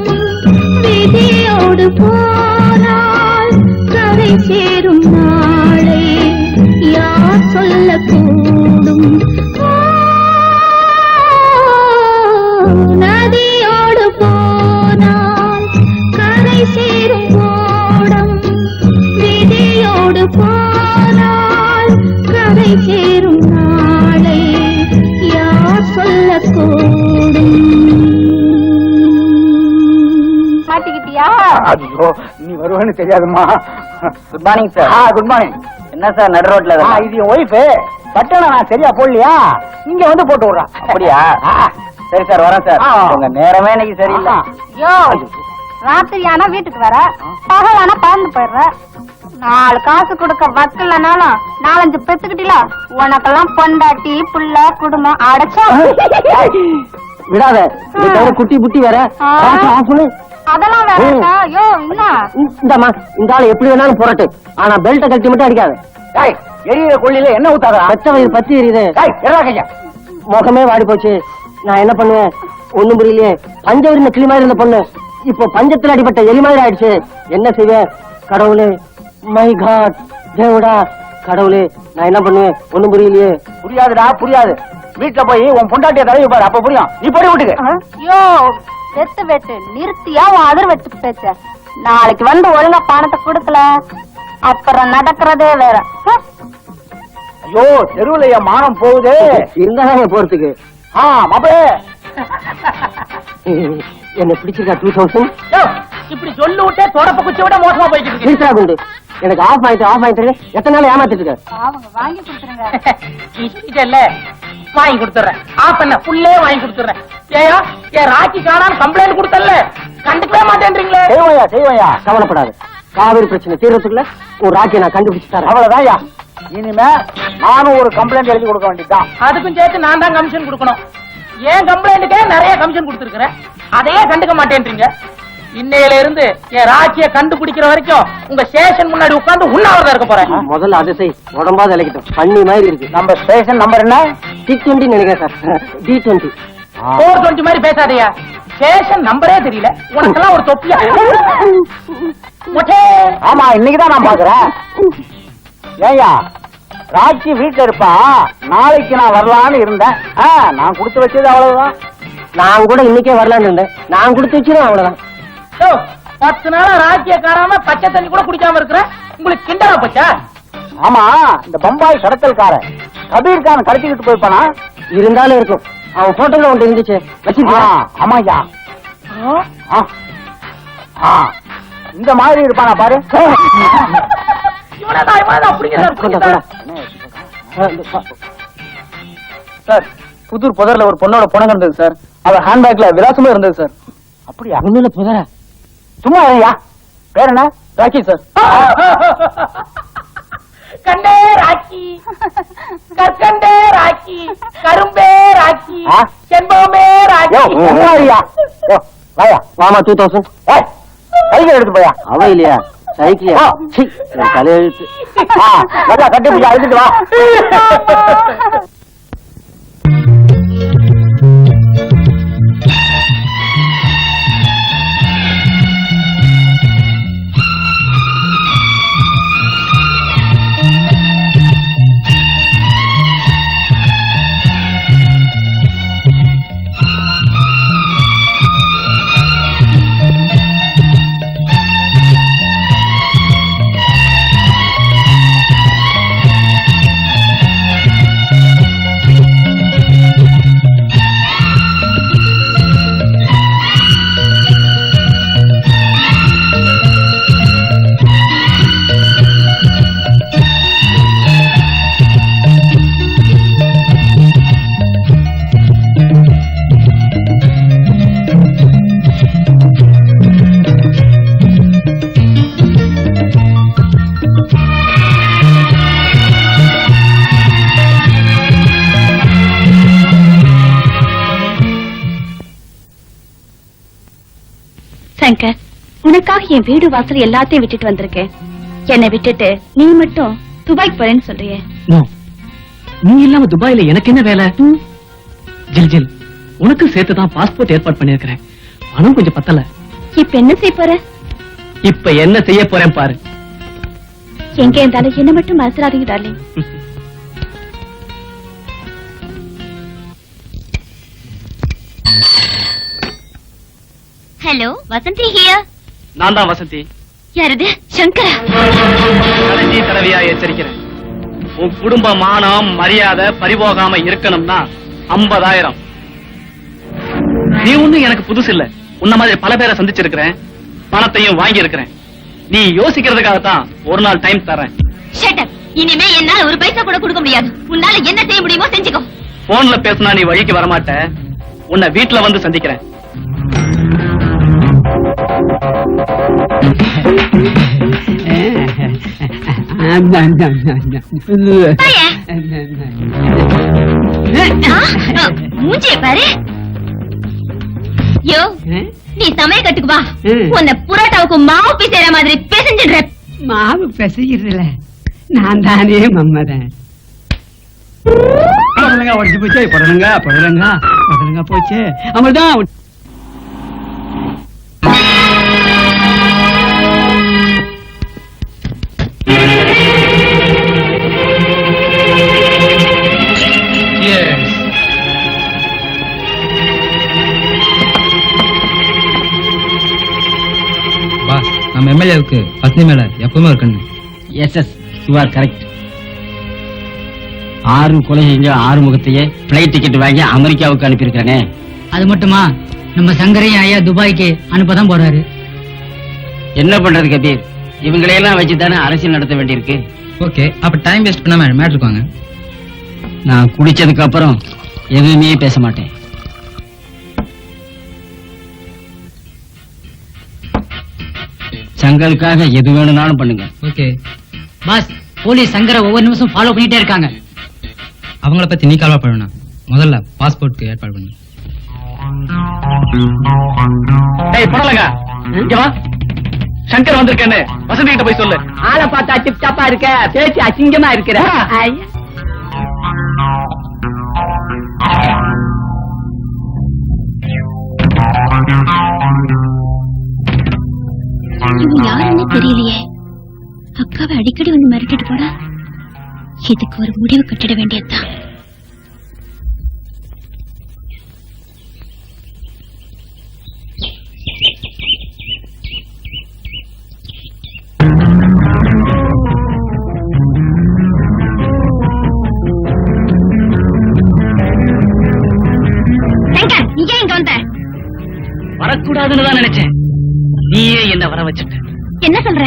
விதியோடு போனால் கரை சேரும் நாளை யார் சொல்லக்கூடும்? நதியோடு போனால் கரை சேரும் ஓடம், விதியோடு போனால் கரை சேரும் நாளை யார் சொல்லக்கூடும்? மாட்டிக்கிட்டியா? ஐயோ, நீ வருவேன்னு தெரியாதுமா. Good morning sir. Good morning. என்ன சார் நடு ரோட்ல இது என் ஒய்ஃபு. பட்டனை நான் சரியா போடலையா, இங்க வந்து போட்டு விடுறான். அப்படியா? சரி சார் வரேன் சார். உங்க நேரமே இன்னைக்கு சரியில்லை. யோ, ராத்திரி ஆனா வீட்டுக்கு வர, பகல் ஆனா பறந்து போயிடுற. 4 காசு கொடுக்க வக்கலனாலும் 4-5 பெத்துக்கிட்டீங்களா? உனக்கெல்லாம் பொண்டாட்டி புள்ள குடும்பம் அடைச்சா விடாத, குட்டி புட்டி வேற. அதெல்லாம் வேற. யோ என்ன இந்தம்மா, இந்த ஆளு எப்படி வேணாலும் போறட்டு, ஆனா பெல்ட்டை கட்டி மட்டும் அடிக்காது. எரியிற கொள்ளில என்ன ஊத்தாத? பச்சை வயிறு பத்தி எரியுது. முகமே வாடி போச்சு. நான் என்ன பண்ணுவேன் ஒண்ணும் புரியலையே. பஞ்சம் இருந்த கிளி மாதிரி இருந்த பொண்ணு இப்போ பஞ்சத்துல அடிபட்ட எலி மாதிரி ஆயிடுச்சு. என்ன செய்வேன்? கடவுளே, மை காட், தேவடா, கடவுளே, நான் என்ன பண்ணுவேன் ஒண்ணும் புரியலையே. புரியாதுடா, புரியாது. வீட்டுல போய் உன் பொண்டாட்டிய தடவி பாரு, அப்ப புரியும். நீ போய் வீட்டுக்கு. யோ, வெட்டு வெட்டு நிறுத்தியா உன் அதிர் வெட்டு பேச்ச. நாளைக்கு வந்து ஒழுங்கா பணத்தை கொடுக்கல அப்புறம் நடக்கிறதே வேற. ஐயோ, தெருவுல என் மானம் போகுது. இருந்தாங்க போறதுக்கு மாப்பிளே என்ன பிடிச்சிருக்கா 2000? இப்படி சொல்லு விட்டே தொடப்ப குச்சி விட மோசமா போயிட்டு இருக்கு. இருக்கா குண்டு எனக்கு ஆஃப் ஆயிட்டு எத்தனை நாள் ஏமாத்திட்டு இருக்க? அவங்க வாங்கி கொடுத்துருங்க. நீ சொல்லிட்டல்ல, வாங்கி கொடுத்துறேன். ஆஃப் பண்ண ஃபுல்லே வாங்கி கொடுத்துறேன். ஏயா என் ராக்கி காணான்னு கம்ப்ளைண்ட் கொடுத்தல்ல, கண்டுக்கவே மாட்டேன்றீங்களே. செய்வையா கவலைப்படாது, காவிரி பிரச்சனை தீர்றதுக்குள்ள ஒரு ராக்கியை நான் கண்டுபிடிச்சு தரேன். அவ்வளவுதான்யா. இனிமே நானும் ஒரு கம்ப்ளைண்ட் எழுதி கொடுக்க வேண்டியதுதான். அதுக்கும் சேர்த்து நான் தான் கமிஷன் கொடுக்கணும். ஏன் கம்ப்ளைண்ட்டுக்கே நிறைய கமிஷன் கொடுத்துருக்கிறேன், அதையே கண்டுக்க மாட்டேன்றீங்க. இன்னையில இருந்து என் ராக்கிய கண்டுபிடிக்கிற வரைக்கும் உங்க ஸ்டேஷன் முன்னாடி உட்கார்ந்து உண்ணாவிரதம் இருக்க போறேன். முதல்ல அதை செய், உடம்பா இலக்கிட்டோம். பண்ணி மாதிரி இருக்கு. நம்ம ஸ்டேஷன் நம்பர் என்ன? T20 நினைக்கிறேன் சார். D20. 420 மாதிரி பேசாதயா, ஸ்டேஷன் நம்பரே தெரியல உனக்கெல்லாம் ஒரு தொப்பியா? ஆமா, இன்னைக்குதான் நான் பாக்குறேன். ஏயா ராக்கி வீட்டுல இருப்பா, நாளைக்கு நான் வரலான்னு இருந்தேன். நான் கொடுத்து வச்சது அவ்வளவுதான். நான் கூட இன்னைக்கே வரலான்னு இருந்தேன், நான் கொடுத்து வச்சிருவேன் அவ்வளவுதான். 10 நாளா ராக்கிய காணாம பச்சை தண்ணி கூட குடிக்காம இருக்கிறேன், உங்களுக்கு கிண்டலா போச்சா? ஆமா, இந்த பம்பாய் கடத்தல்காரன் கபீர் கான் கடத்திக்கிட்டு போய்ப்பானா? இருந்தாலும் இருக்கும், அவன் போட்டோல ஒன்று இருந்துச்சு வச்சிருக்கா. ஆமாய்யா, இந்த மாதிரி இருப்பானா பாரு. சார், புதூர் புதர்ல ஒரு பொண்ணோட பணம் இருந்தது சார். அவ ஹேண்ட்பேக்ல விலாசமும் இருந்தது சார். அப்படியா? ஒண்ணுல புதர சும்மா ஐயா. பேர் என்ன? ராக்கி சார். கண்டே ராக்கி, கற்கண்டே ராக்கி, கரும்பே ராக்கி, செண்பகமே ராக்கி. வாயா வாமா 2000. சைக்கிள் எடுத்து போயா. அவ இல்லையா சைக்கிளியா? தலையெழுத்து. கட்டி பிடிச்சி அழுத்துட்டு வா. சங்கர், உனக்காக என் வீடு வாசல் எல்லாத்தையும் விட்டுட்டு வந்திருக்கேன். என்னை விட்டுட்டு நீ மட்டும் துபாய்க்கு போறேன்னு சொல்றியே. நீ இல்லாம துபாயில எனக்கு என்ன வேலை? ஜில் ஜில், உனக்கு சேர்த்துதான் பாஸ்போர்ட் ஏற்பாடு பண்ணிருக்கிறேன். பணம் கொஞ்சம் பத்தல. இப்ப என்ன செய்ய போற? இப்ப என்ன செய்ய போறேன் பாரு. எங்க இருந்தாலும் என்ன மட்டும் மறந்துடாதீங்க டார்லிங். Hello, Vasanthi here. நான் தான் வசந்தி. யாரது? சங்கரா. கடைசி தடவையா எச்சரிக்கிறேன், உன் குடும்ப மானம் மரியாதை பறிபோகாம இருக்கணும்னா 50,000. நீ ஒண்ணும் எனக்கு புதுசு இல்ல, உன்ன மாதிரி பல பேரை சந்திச்சிருக்கிறேன், பணத்தையும் வாங்கி இருக்கிறேன். நீ யோசிக்கிறதுக்காகத்தான் ஒரு நாள் டைம் தரேன். Shut up. இனிமே என்னால ஒரு பைசா கூட கொடுக்க முடியாது. உன்னால என்ன செய்ய முடியுமோ செஞ்சுக்கோ. போன்ல பேசினா நீ வழிக்கு வரமாட்ட, உன்னை வீட்டுல வந்து சந்திக்கிறேன். மூஞ்சிய பாரு. யோ, நீ சமய கட்டுக்கு வா. உன்னை புரோட்டாவுக்கு மாவு பிசைற மாதிரி பிசைஞ்சிடுற. மாவு பிசைகிறதுல நான் தானே மம்மதன். உடச்சு போச்சு. புடலங்க போச்சு. அவ்வளவுதான். நம்ம எம்எல்ஏவுக்கு பத்னி மேல எப்பவுமே ஒரு கண்ணு. S you are correct. 6 கொலை செஞ்ச ஆறுமுகத்தையே பிளைட் டிக்கெட் வாங்கி அமெரிக்காவுக்கு அனுப்பியிருக்கானே. அது மட்டுமா, நம்ம சங்கரையும் ஐயா துபாய்க்கு அனுப்பதான் போறாரு. என்ன பண்றது கபீர், இவங்களையெல்லாம் வச்சுதானே அரசியல் நடத்த வேண்டியிருக்கு. ஓகே, அப்ப டைம் வேஸ்ட் பண்ணாம மேட்ருக்கு வாங்க. நான் குடிச்சதுக்கு அப்புறம் எதுவுமே பேச மாட்டேன். சங்கலுக்காக எது வேணும்னாலும் பண்ணுங்க. ஓகே பாஸ், போலீஸ் சங்கரை ஒவ்வொரு நிமிஷம் ஃபாலோ பண்ணிட்டே இருக்காங்க. அவங்கள பத்தி நீ கவலை பண்ணணும். முதல்ல பாஸ்போர்ட்க்கு ஏற்பாடு பண்ணு. ஏய் படலங்க, இங்க வா. சங்கர் வந்திருக்கேன்னு வசந்தி கிட்ட போய் சொல்லு. ஆளை பார்த்தா டிப்டாப்பா இருக்க, பேச்சு அசிங்கமா இருக்கிற. இவன் யாருன்னு தெரியலையே. அக்காவை அடிக்கடி வந்து மிரட்டிட்டு போறா. இதுக்கு ஒரு முடிவு கட்டிட வேண்டியதுதான். நீங்க இங்க வந்த வரக்கூடாதுன்னு தான் நினைச்சேன். நீயே என்ன வர வச்சுட்ட. என்ன சொல்ற?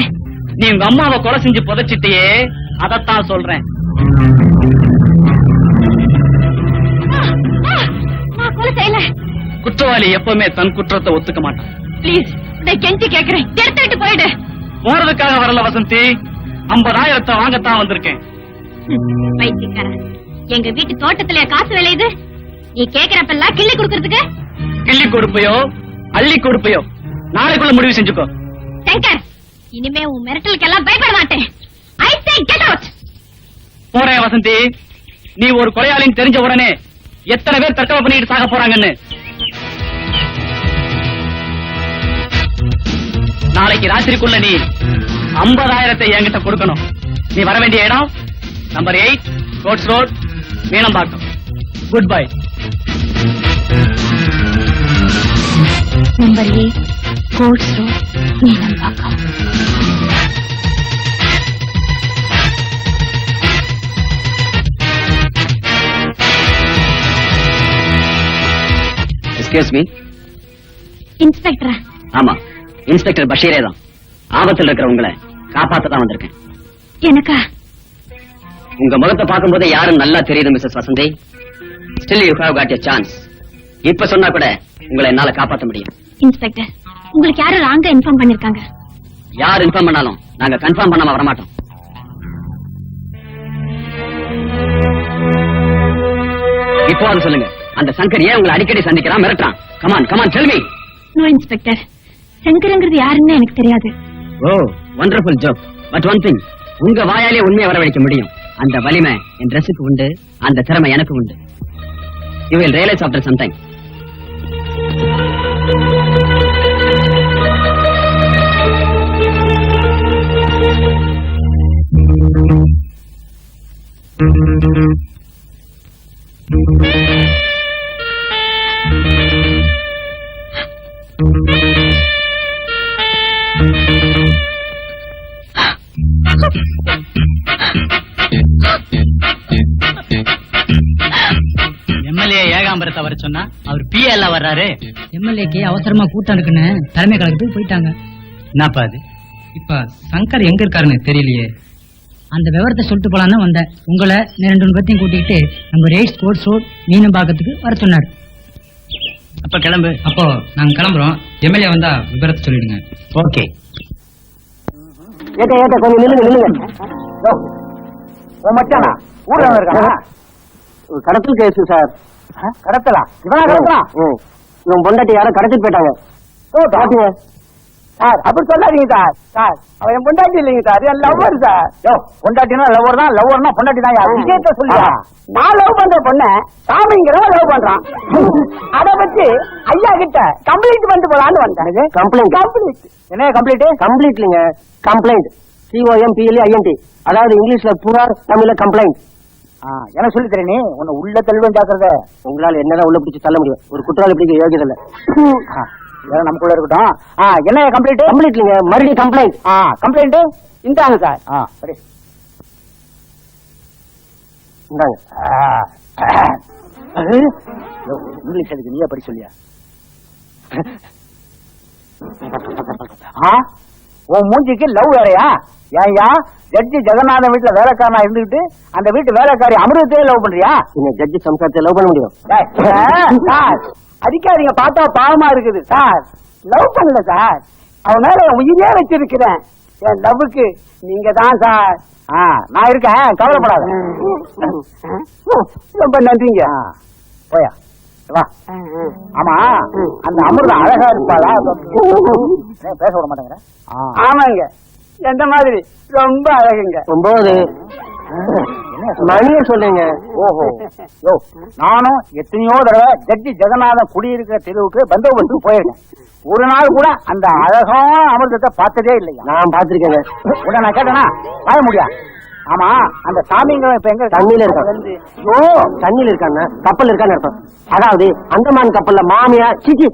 நீ உங்க அம்மாவை கொலை செஞ்சு புதைச்சிட்டியே, அதத்தான் சொல்றேன். நான் கொலை செய்யல. குற்றவாளி எப்பவுமே தன் குற்றத்தை ஒத்துக்க மாட்டான். ப்ளீஸ், கெஞ்சி கேக்குறேன், எடுத்து விட்டு போயிடு. போறதுக்காக வரல வசந்தி, 50,000 வாங்கத்தான் வந்திருக்கேன். பைத்தியக்காரன், எங்க வீட்டு தோட்டத்துல காசு விளையுது, நீ கேக்குறப்பெல்லாம் கிள்ளி குடுக்கறதுக்கு. கிள்ளி கொடுப்பையோ அள்ளி கொடுப்பையோ நாளைக்குள்ள முடிவு செஞ்சுக்கோ. சங்கர், இனிமே உன் மிரட்டலுக்கெல்லாம் பயப்பட மாட்டேன். ஐ சே கெட் அவுட். போறேன் வசந்தி. நீ ஒரு கொலையாளின்னு தெரிஞ்ச உடனே எத்தனை பேர் தற்கொலை பண்ணிட்டு சாக போறாங்கன்னு. நாளைக்கு ராத்திரிக்குள்ள நீ 50,000 என்கிட்ட கொடுக்கணும். நீ வர வேண்டிய இடம் number 8 goods road, Meenambakkam. Good bye. Number 8 goods road, Meenambakkam. Excuse me. இன்ஸ்பெக்டரா? ஆமா, இன்ஸ்பெக்டர் பஷீரே தான். ஆபத்தில் இருக்கிற உங்களை காப்பாத்த தான் வந்திருக்கேன். எனக்கா? உங்க முகத்தை பார்க்கும்போது யாரும் நல்லா தெரியுது Mrs Vasanthi. Still you have got a chance. இப்ப சொன்னா கூட உங்களை என்னால காப்பாற்ற முடியும். இன்ஸ்பெக்டர், உங்களுக்கு யாரும் ராங்கா இன்ஃபார்ம் பண்ணிருக்காங்க. யார் இன்ஃபார்ம் பண்ணாலும் நாங்க கன்ஃபார்ம் பண்ணாம வரமாட்டோம். இப்போ அது சொல்லுங்க, அந்த சங்கர் ஏன் உங்களை அடிக்கடி சந்திக்கிறான், மிரட்டான்? Come on come on tell me. No inspector, சங்கரங்கிறது யாருன்னு எனக்கு தெரியாது. Oh, wonderful joke. But one thing, உங்க வாயாலே உண்மையை வரவழைக்க முடியும். அந்த வலிமை என் ட்ரெஸ்ஸுக்கு உண்டு, அந்த திறமை எனக்கு உண்டு. You will realise after some time. MLA ஏகாம்பரத்தை வர சொன்னா அவர் பிஎல்ல வர்றாரு. எம்எல்ஏக்கு அவசரமா கூட்டம் இருக்குன்னு தலைமை கழகத்துக்கு போயிட்டாங்க. என்னப்பா அது? இப்ப சங்கர் எங்க இருக்காருன்னு தெரியலையே. அந்த விவரத்தை சொல்லிட்டு போலாம் தான் வந்தேன். உங்களை 2 பேர்த்தையும் கூட்டிக்கிட்டு நம்ம 8 ஸ்போர்ட்ஸ் ரோட் மீனம்பாக்கத்துக்கு வர சொன்னார். அப்ப கிளம்பு. அப்போ நாங்க கிளம்புறோம். எம்எல்ஏ வந்தா விவரத்தை சொல்லிடுங்க. ஓகே. ஏட்ட கொஞ்சம் நில்லுங்க. ஓ மச்சானா, ஊர்ல இருக்கானா? கடத்தல் கேஸ் சார். கடத்தலா? இவனா கடத்தலாம்? இவன் பொண்டாட்டி யாரும் கடத்திட்டு போயிட்டாங்க. ஓ பாத்தீங்க சார், அப்படி சொல்லாதீங்க சார். சார், அவன் என் பொண்டாட்டி இல்லைங்க சார், என் லவ்வர் சார். யோ, பொண்டாட்டினா லவ்வர் தான், லவ்வர்னா பொண்டாட்டி தான். விஷயத்த சொல்லுங்க. நான் லவ் பண்ற பொண்ண சாமிங்கிறவன் லவ் பண்றான். அத பத்தி ஐயா கிட்ட கம்ப்ளைண்ட் பண்ணிட்டு போலான்னு வந்தேன். கம்ப்ளைண்ட் என்ன கம்ப்ளைண்ட்? கம்ப்ளைண்ட் இல்லைங்க, கம்ப்ளைண்ட். COMPLEINT, அதாவது இங்கிலீஷ்ல புகார், தமிழ்ல கம்ப்ளைண்ட். என்ன சொல்லி தரேன், நீ உன்னை உள்ள தள்ளுவேன் ஜாக்கிரத. உங்களால என்னதான் உள்ள பிடிச்சு தள்ள முடியும், ஒரு குற்றால பிடிக்க யோகியது இல்ல. நமக்குள்ள இருக்கட்டும். என்ன கம்ப்ளைண்ட்? கம்ப்ளைண்ட் இல்லைங்க, மறுபடியும் கம்ப்ளைண்ட். கம்ப்ளைண்ட் இந்தாங்க சார். சரி. இங்கிலீஷ் அதுக்கு நீயே படி சொல்லியா? உன் மூஞ்சிக்கு லவ் வேறையா? ஏன்யா ஜட்ஜி ஜெகநாதன் வீட்டுல வேலைக்காரனா இருந்துகிட்டு அந்த வீட்டு வேலைக்காரி அமிர்தத்தையே லவ் பண்றியா? நீங்க ஜட்ஜி சம்சாரத்தை லவ் பண்ண முடியும்? சார் அடிக்காதீங்க, பார்த்தா பாவமா இருக்குது சார். லவ் பண்ணல சார், அவன் மேல உயிரே வச்சிருக்கிறேன். என் லவ்வுக்கு நீங்க தான் சார். நான் இருக்கேன், கவலைப்படாத. ரொம்ப நன்றிங்க. போயா வா. ஆமா, அந்த அமிர்தம் அழகா இருப்பாளா? பேச விட மாட்டேங்கிற? ஆமாங்க, எந்த மாதிரி ரொம்ப அழகுங்க. 9 மணிய சொல்லுங்க. ஓஹோ, யோ நானும் எத்தனையோ தடவை ஜட்ஜி ஜெகநாதன் குடியிருக்கிற தெருவுக்கு பந்தோபஸ்து போயிருக்கேன். ஒரு நாள் கூட அந்த அழகான அமிர்தத்தை பார்த்ததே இல்லையா? நான் பார்த்திருக்கேங்க. உடனே நான் கேட்டேனா வாய முடியா? ஆமா, அந்த சாமிங்க இப்ப எங்க? தண்ணியில இருக்காங்க. ஓ, தண்ணியில இருக்காங்க. கப்பல் இருக்கான்னு அர்த்தம். அதாவது அந்தமான் கப்பல்ல மாமியா சிச்சி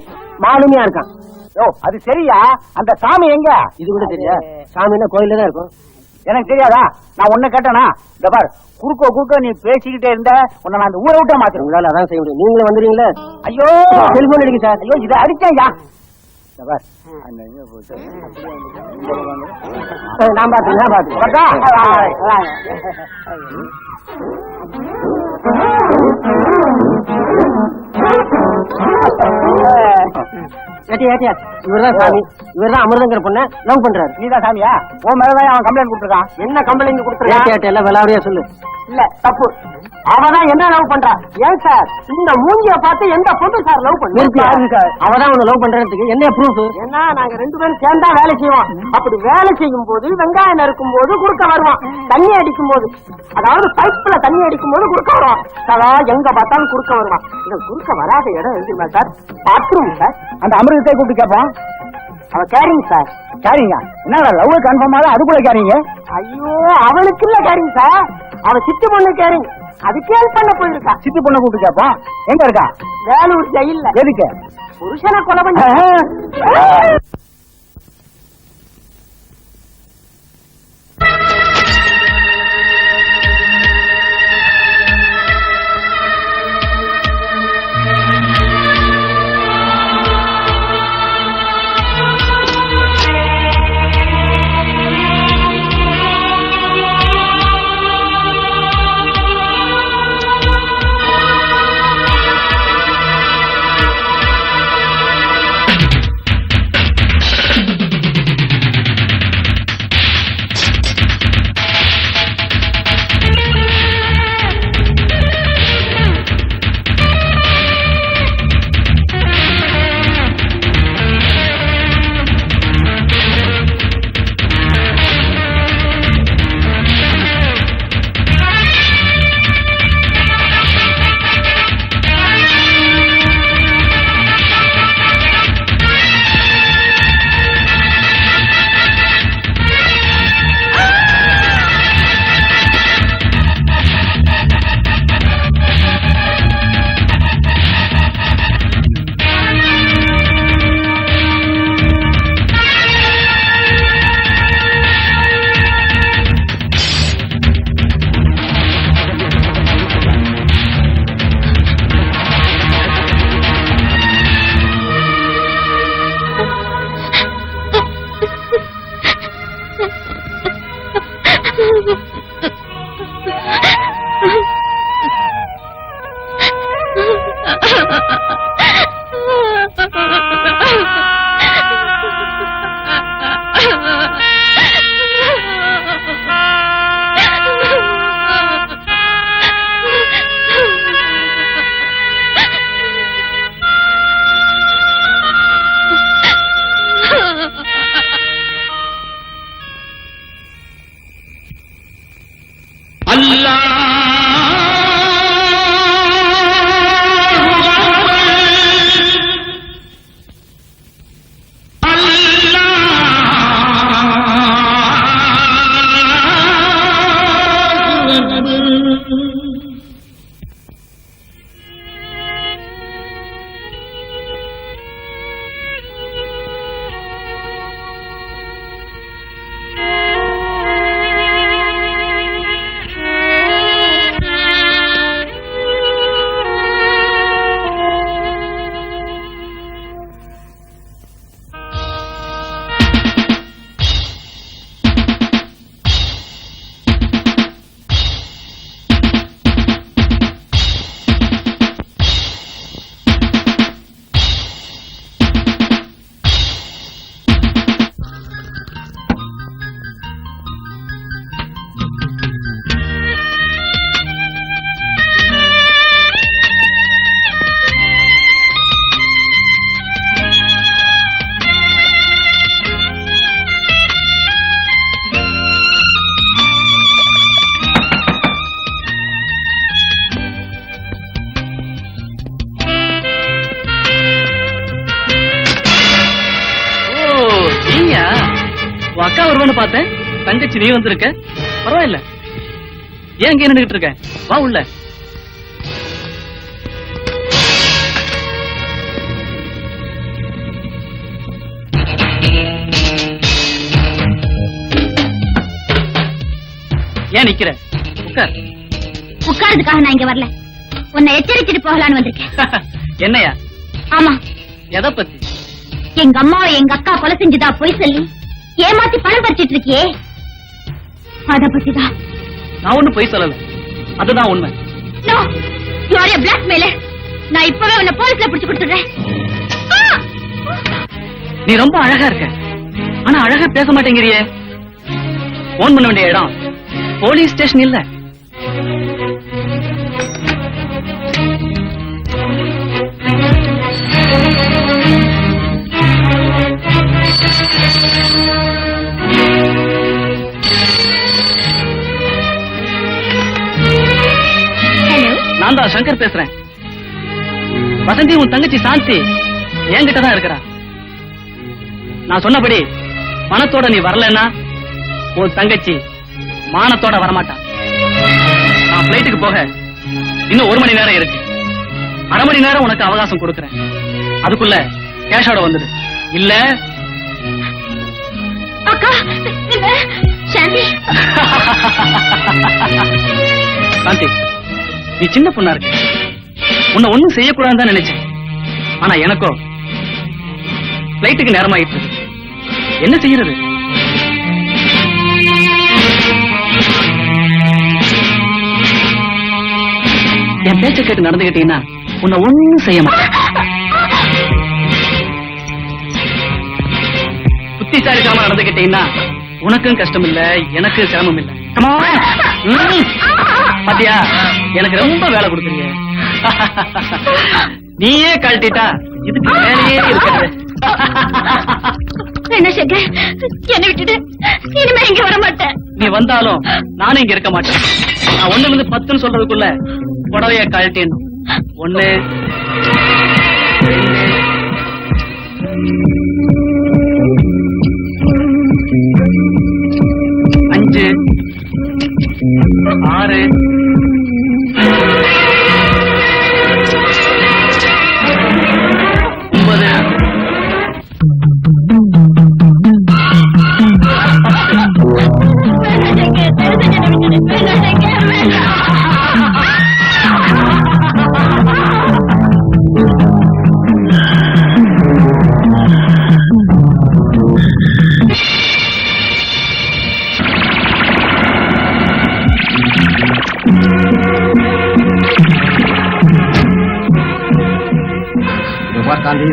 மாலுமியா இருக்கான். ஓ, அது சரியா? அந்த சாமி எங்க? இது கூட தெரியா? சாமின்னா கோயில தான் இருக்கும். எனக்கு தெரியாதா? நான் ஒண்ணு கேட்டேனா? இந்த பார், குறுக்க நீ பேசிக்கிட்டே இருந்த உன்னை நான் அந்த ஊரை விட்டே மாத்திரம். உங்களால அதான் செய்ய முடியும். நீங்களும் வந்துடுறீங்களே. ஐயோ, செல்போன் அடிக்க சார். ஐயோ, இதை அடிச்சேன். நான் இவர்தான் சாமி. இவர்தான் அமிர்தங்கிற பொண்ண லவ் பண்றாரு. நீதான் சாமியா? உன் மேலதான் அவன் கம்ப்ளைண்ட் கொடுத்துருக்கான். என்ன கம்ப்ளைண்ட் கொடுத்துருக்கான்? எல்லாம் விளாவடியா சொல்லு. இல்ல தப்பு, அவதான் என்ன லவ் பண்றா. ஏன் சார் இந்த மூஞ்சிய பார்த்து எந்த பொண்ணு சார் லவ் பண்ணு? அவதான் உன்னை லவ் பண்றதுக்கு என்ன ப்ரூஃப்? ஏன்னா நாங்க 2 பேரும் சேர்ந்தா வேலை செய்வோம். அப்படி வேலை செய்யும் போது வெங்காயம் நறுக்கும் போது குறுக்க வருவான். தண்ணி அடிக்கும் போது, அதாவது பைப்ல தண்ணி அடிக்கும் போது குறுக்க வருவான். சதா எங்க பார்த்தாலும் குறுக்க வருவான். இந்த குறுக்க வராத இடம் இருக்குமா சார்? Bathroom sir. அந்த அமிர்தத்தை கூப்பிட்டு கேட்பான். அவ கேரிங் சார். கேரிங்கா? என்ன லவ் கன்ஃபார்ம் ஆக அதுக்குள்ள கேரிங்க? ஐயோ, அவனுக்கு இல்ல கேரிங் சார், அவ சித்தி பொண்ணு கேரிங். அது கேள் பண்ண போயிருக்கா. சித்தி பொண்ணை கூப்பிட்டு கேட்பான். எங்க இருக்கா? வேலூர் ஜெயில்ல. எதுக்கு? புருஷனை கொலை பண்ண. அல்லாஹ் அக்கா வருவான்னு பார்த்தேன், தங்கச்சி நீ வந்திருக்க. பரவாயில்ல, ஏன் இங்க நின்னுகிட்டு இருக்க? வா உள்ள. ஏன் நிக்கிற? உட்கார். உட்கார்றதுக்காக நான் இங்க வரல, உன்னை எச்சரிச்சுட்டு போகலான்னு வந்திருக்கேன். என்னையா? ஆமா, எதை பத்தி? எங்க அம்மாவை எங்க அக்கா கொலை செஞ்சுதா பொய் சொல்லி ஏமாத்தி பணம் பறிச்சிட்டு இருக்கியே, அத பத்திதான். நான் ஒண்ணும் பொய் சொல்லல, அதுதான் உண்மை. No, you are a blackmailer. நான் இப்பவே உன்னை போலீஸ்ல பிடிச்சு கொடுத்துடுறேன். நீ ரொம்ப அழகா இருக்க, ஆனா அழகா பேச மாட்டேங்கிறியே. போன் பண்ண வேண்டிய இடம் போலீஸ் ஸ்டேஷன் இல்ல. நான் தான் சங்கர் பேசுறேன். வசந்தி உன் தங்கச்சி சாந்தி என்கிட்ட தான் இருக்கிறா. நான் சொன்னபடி பணத்தோட நீ வரலன்னா உன் தங்கச்சி மானத்தோட வரமாட்டான். நான் பிளைட்டுக்கு போக இன்னும் 1 மணி நேரம் இருக்கு. 1/2 மணி நேரம் உனக்கு அவகாசம் கொடுக்கறேன். அதுக்குள்ள கேஷோட வந்துடு. இல்ல அக்கா, இல்ல சாந்தி. சாந்தி, நீ சின்ன பொண்ணா இருக்க, உன்னை ஒண்ணும் செய்யக்கூடாதுன்னு தான் நினைச்சேன். ஆனா எனக்கோ பிளைட்டுக்கு நேரமாயிட்டு இருக்கு. என்ன செய்யறது? என் பேச்ச கேட்டு நடந்துகிட்டீங்கன்னா உன்னை ஒண்ணும் செய்ய மாட்டேன். புத்திசாலித்தனமா நடந்துகிட்டீங்கன்னா உனக்கும் கஷ்டம் இல்ல, எனக்கு சிரமம் இல்ல. பாத்தியா, எனக்கு ரொம்ப வேலை கொடுக்குறீங்க. நீயே கழட்டிட்டா இதுக்கு வேலையே இருக்காது. என்ன சங்கர், என்னை விட்டுட்டு இனிமே இங்க வர மாட்டேன். நீ வந்தாலும் நானும் இங்க இருக்க மாட்டேன். நான் 1ல இருந்து 10 சொல்றதுக்குள்ள புடவைய கழட்டிடணும். 1 5 6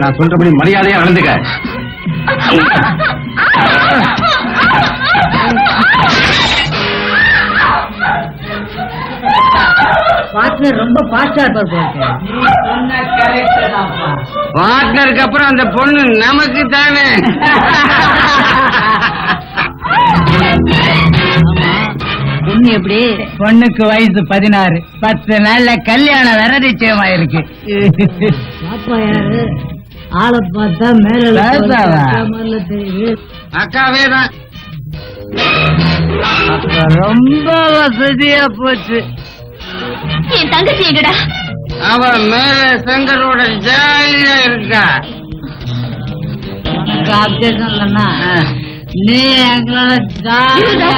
நான் சொல்றபடி மரியாதையா நடந்துக்க. பார்ட்னர் ரொம்ப ஃபாஸ்டா இருப்பார். பார்ட்னருக்கு அப்புறம் அந்த பொண்ணு நமக்கு தானே. பொண்ணு எப்படி? பொண்ணுக்கு வயசு 16. 10 நாள்ல கல்யாணம் வேற நிச்சயமாயிருக்கு. பாப்பா யாரு? ஆளை பார்த்தா மேல தெரியுது. அக்காவே தான். ரொம்ப வசதியா போச்சு. என் தங்கச்சி எங்கடா? அவன் மேல சங்கரோட ஜாலியா இருக்கா. அப்டேஷன் இல்லைன்னா நீ எங்களோட ஜாலியா.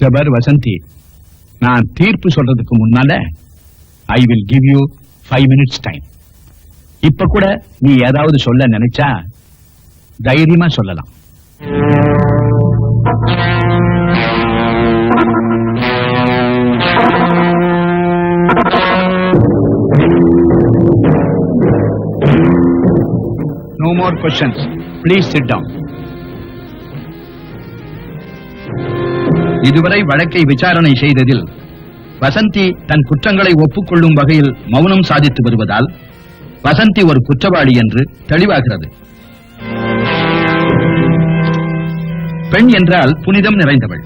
ஜபர் வசந்தி, நான் தீர்ப்பு சொல்றதுக்கு முன்னால I will give you 5 minutes time. இப்ப கூட நீ ஏதாவது சொல்ல நினைச்சா தைரியமா சொல்லலாம். No more questions. Please sit down. இதுவரை வழக்கை விசாரணை செய்ததில் வசந்தி தன் குற்றங்களை ஒப்புக்கொள்ளும் வகையில் மௌனம் சாதித்து வருவதால் வசந்தி ஒரு குற்றவாளி என்று தெளிவாகிறது. பெண் என்றால் புனிதம் நிறைந்தவள்.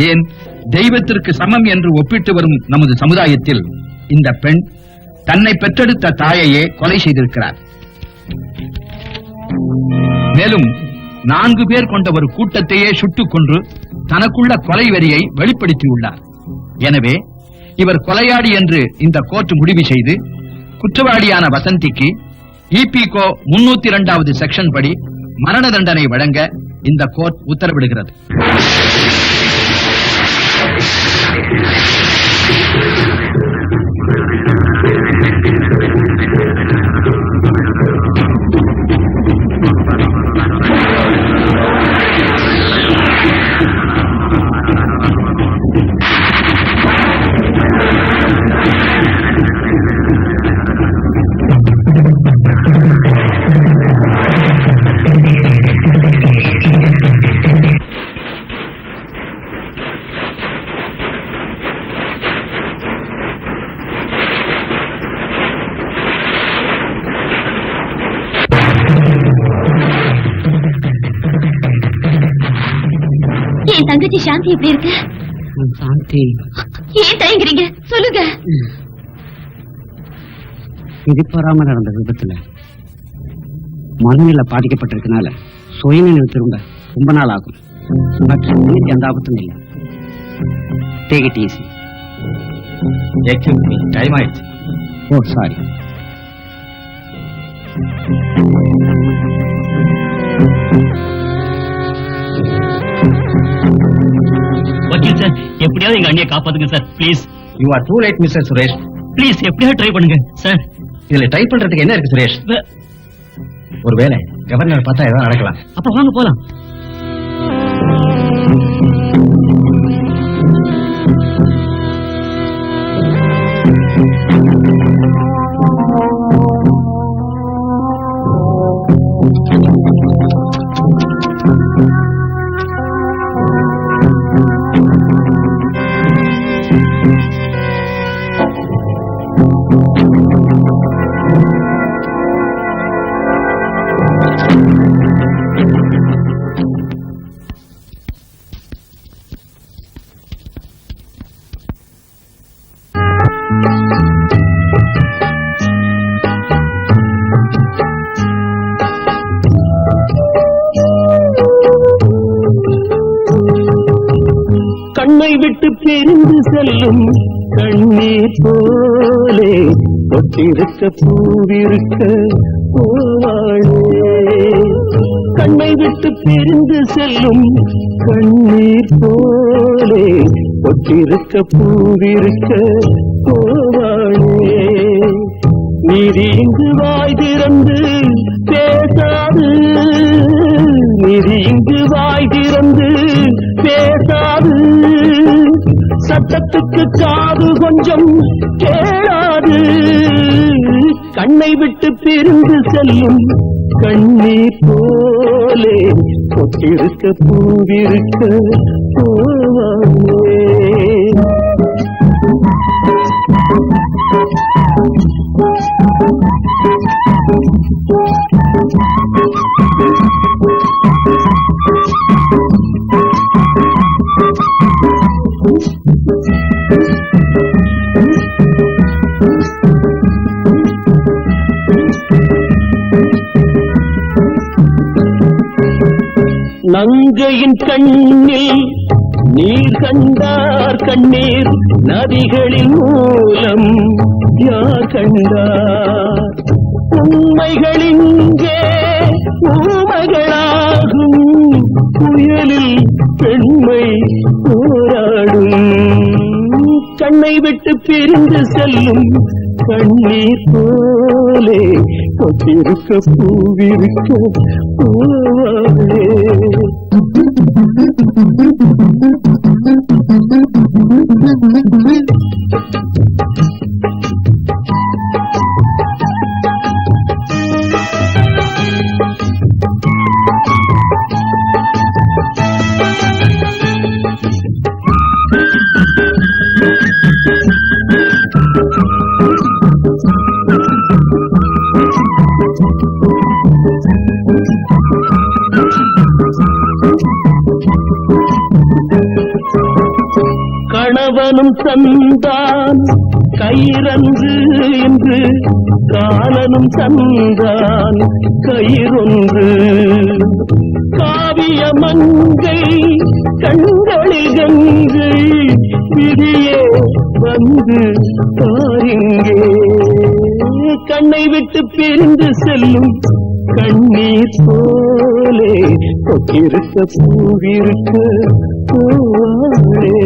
ஏன் தெய்வத்திற்கு சமம் என்று ஒப்பிட்டு வரும் நமது சமுதாயத்தில் இந்த பெண் தன்னை பெற்றெடுத்த தாயையே கொலை செய்திருக்கிறார். மேலும் 4 பேர் கொண்ட ஒரு கூட்டத்தையே சுட்டுக் கொன்று தனக்குள்ள கொலை வெறியை வெளிப்படுத்தியுள்ளார். எனவே இவர் கொலையாடி என்று இந்த கோர்ட் முடிவு செய்து குற்றவாளியான வசந்திக்கு இபிகோ 302வது செக்ஷன் படி மரண தண்டனை வழங்க இந்த கோர்ட் உத்தரவிடுகிறது. என் தங்கச்சி சாந்தி எப்படி இருக்கு? சாந்தி ஏன் தயங்குறீங்க? சொல்லுங்க. எதிர்பாராம நடந்த விபத்துல மனநிலை பாதிக்கப்பட்டிருக்கனால சுயநினைவு திரும்ப ரொம்ப நாள் ஆகும். பட் எந்த ஆபத்தும் இல்லை. Take it easy. டைம் ஆயிடுச்சு. ஓ சாரி. வக்கீல் சார், எப்படியாவது எங்க அண்ணியை காப்பாத்துங்க sir, please. You are too late mister Suresh. Please எப்படியாவது ட்ரை பண்ணுங்க சார். இதுல ட்ரை பண்றதுக்கு என்ன இருக்கு சுரேஷ்? ஒருவேளை கவர்னர் பார்த்தா ஏதாவது நடக்கலாம். அப்ப வாங்க போலாம். கண்ணை விட்டு பிரிந்து செல்லும் கண்ணீர் போலே தொட்டிருக்க பூவிருக்க போவாளே. கண்ணை விட்டு பிரிந்து செல்லும் கண்ணீர் போலே தொட்டிருக்க பூவிருக்க போவாளே. நீதி இங்கு வாய் திறந்து பேசாது, நீதி இங்கு வாய் திறந்து பேசாது, சட்டத்துக்கு காது கொஞ்சம் கேளாது. கண்ணை விட்டு பிரிந்து செல்லும் கண்ணீர் போலே கொட்டிருக்க பூவிருக்க போவாளே. நங்கையின் கண்ணில் நீர் கண்டார் கண்ணீர் நதிகளின் மூலம் யார் கண்டார்? உண்மைகளிங்கே ஊமைகளாகும் புயலில் பெண்மை போராடும். கண்ணை விட்டு பிரிந்து செல்லும் கண்ணீர் போலே கொத்திருக்க பூவிருக்க போவாளே. கணவனும் தந்தான் கயிறன்று என்று காலனும் தந்தான் கயிறொன்று. காவிய மங்கை கண்களில் கங்கை விதியே வந்து பாருங்கே. கண்ணை விட்டு பிரிந்து செல்லும் கண்ணீர் போலே கொத்திருக்க பூவிருக்க போவாளே.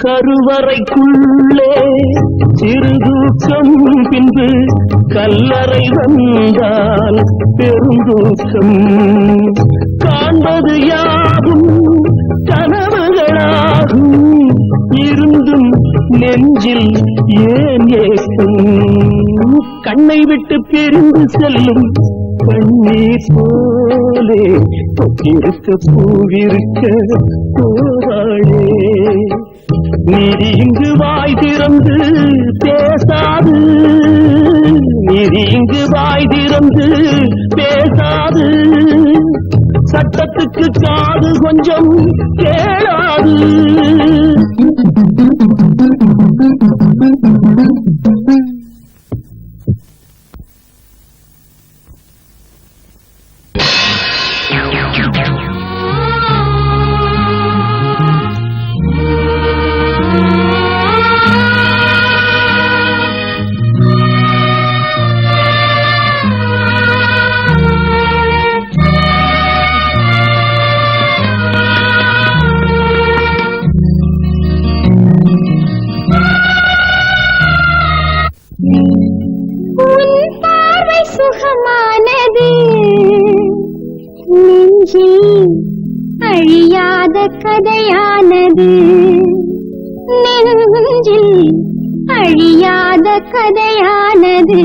கருவறைக்குள்ளே சிறுதூக்கம் பின்பு கல்லறை வந்தால் பெருந்தூக்கம். காண்பது யாவும் கனவுகளாகும் இருந்தும் நெஞ்சில் ஏன் ஏக்கம். கண்ணை விட்டு பிரிந்து செல்லும் கண்ணீர் போலே கொத்திருக்க பூவிருக்க போவாளே. நீதி இங்கு வாய் திறந்து பேசாது, நீதி இங்கு வாய் திறந்து பேசாது, சட்டத்துக்கு காது கொஞ்சம் கேளாது. சுகமானது நெஞ்சில் அழியாத கதையானது, நெஞ்சில் அழியாத கதையானது.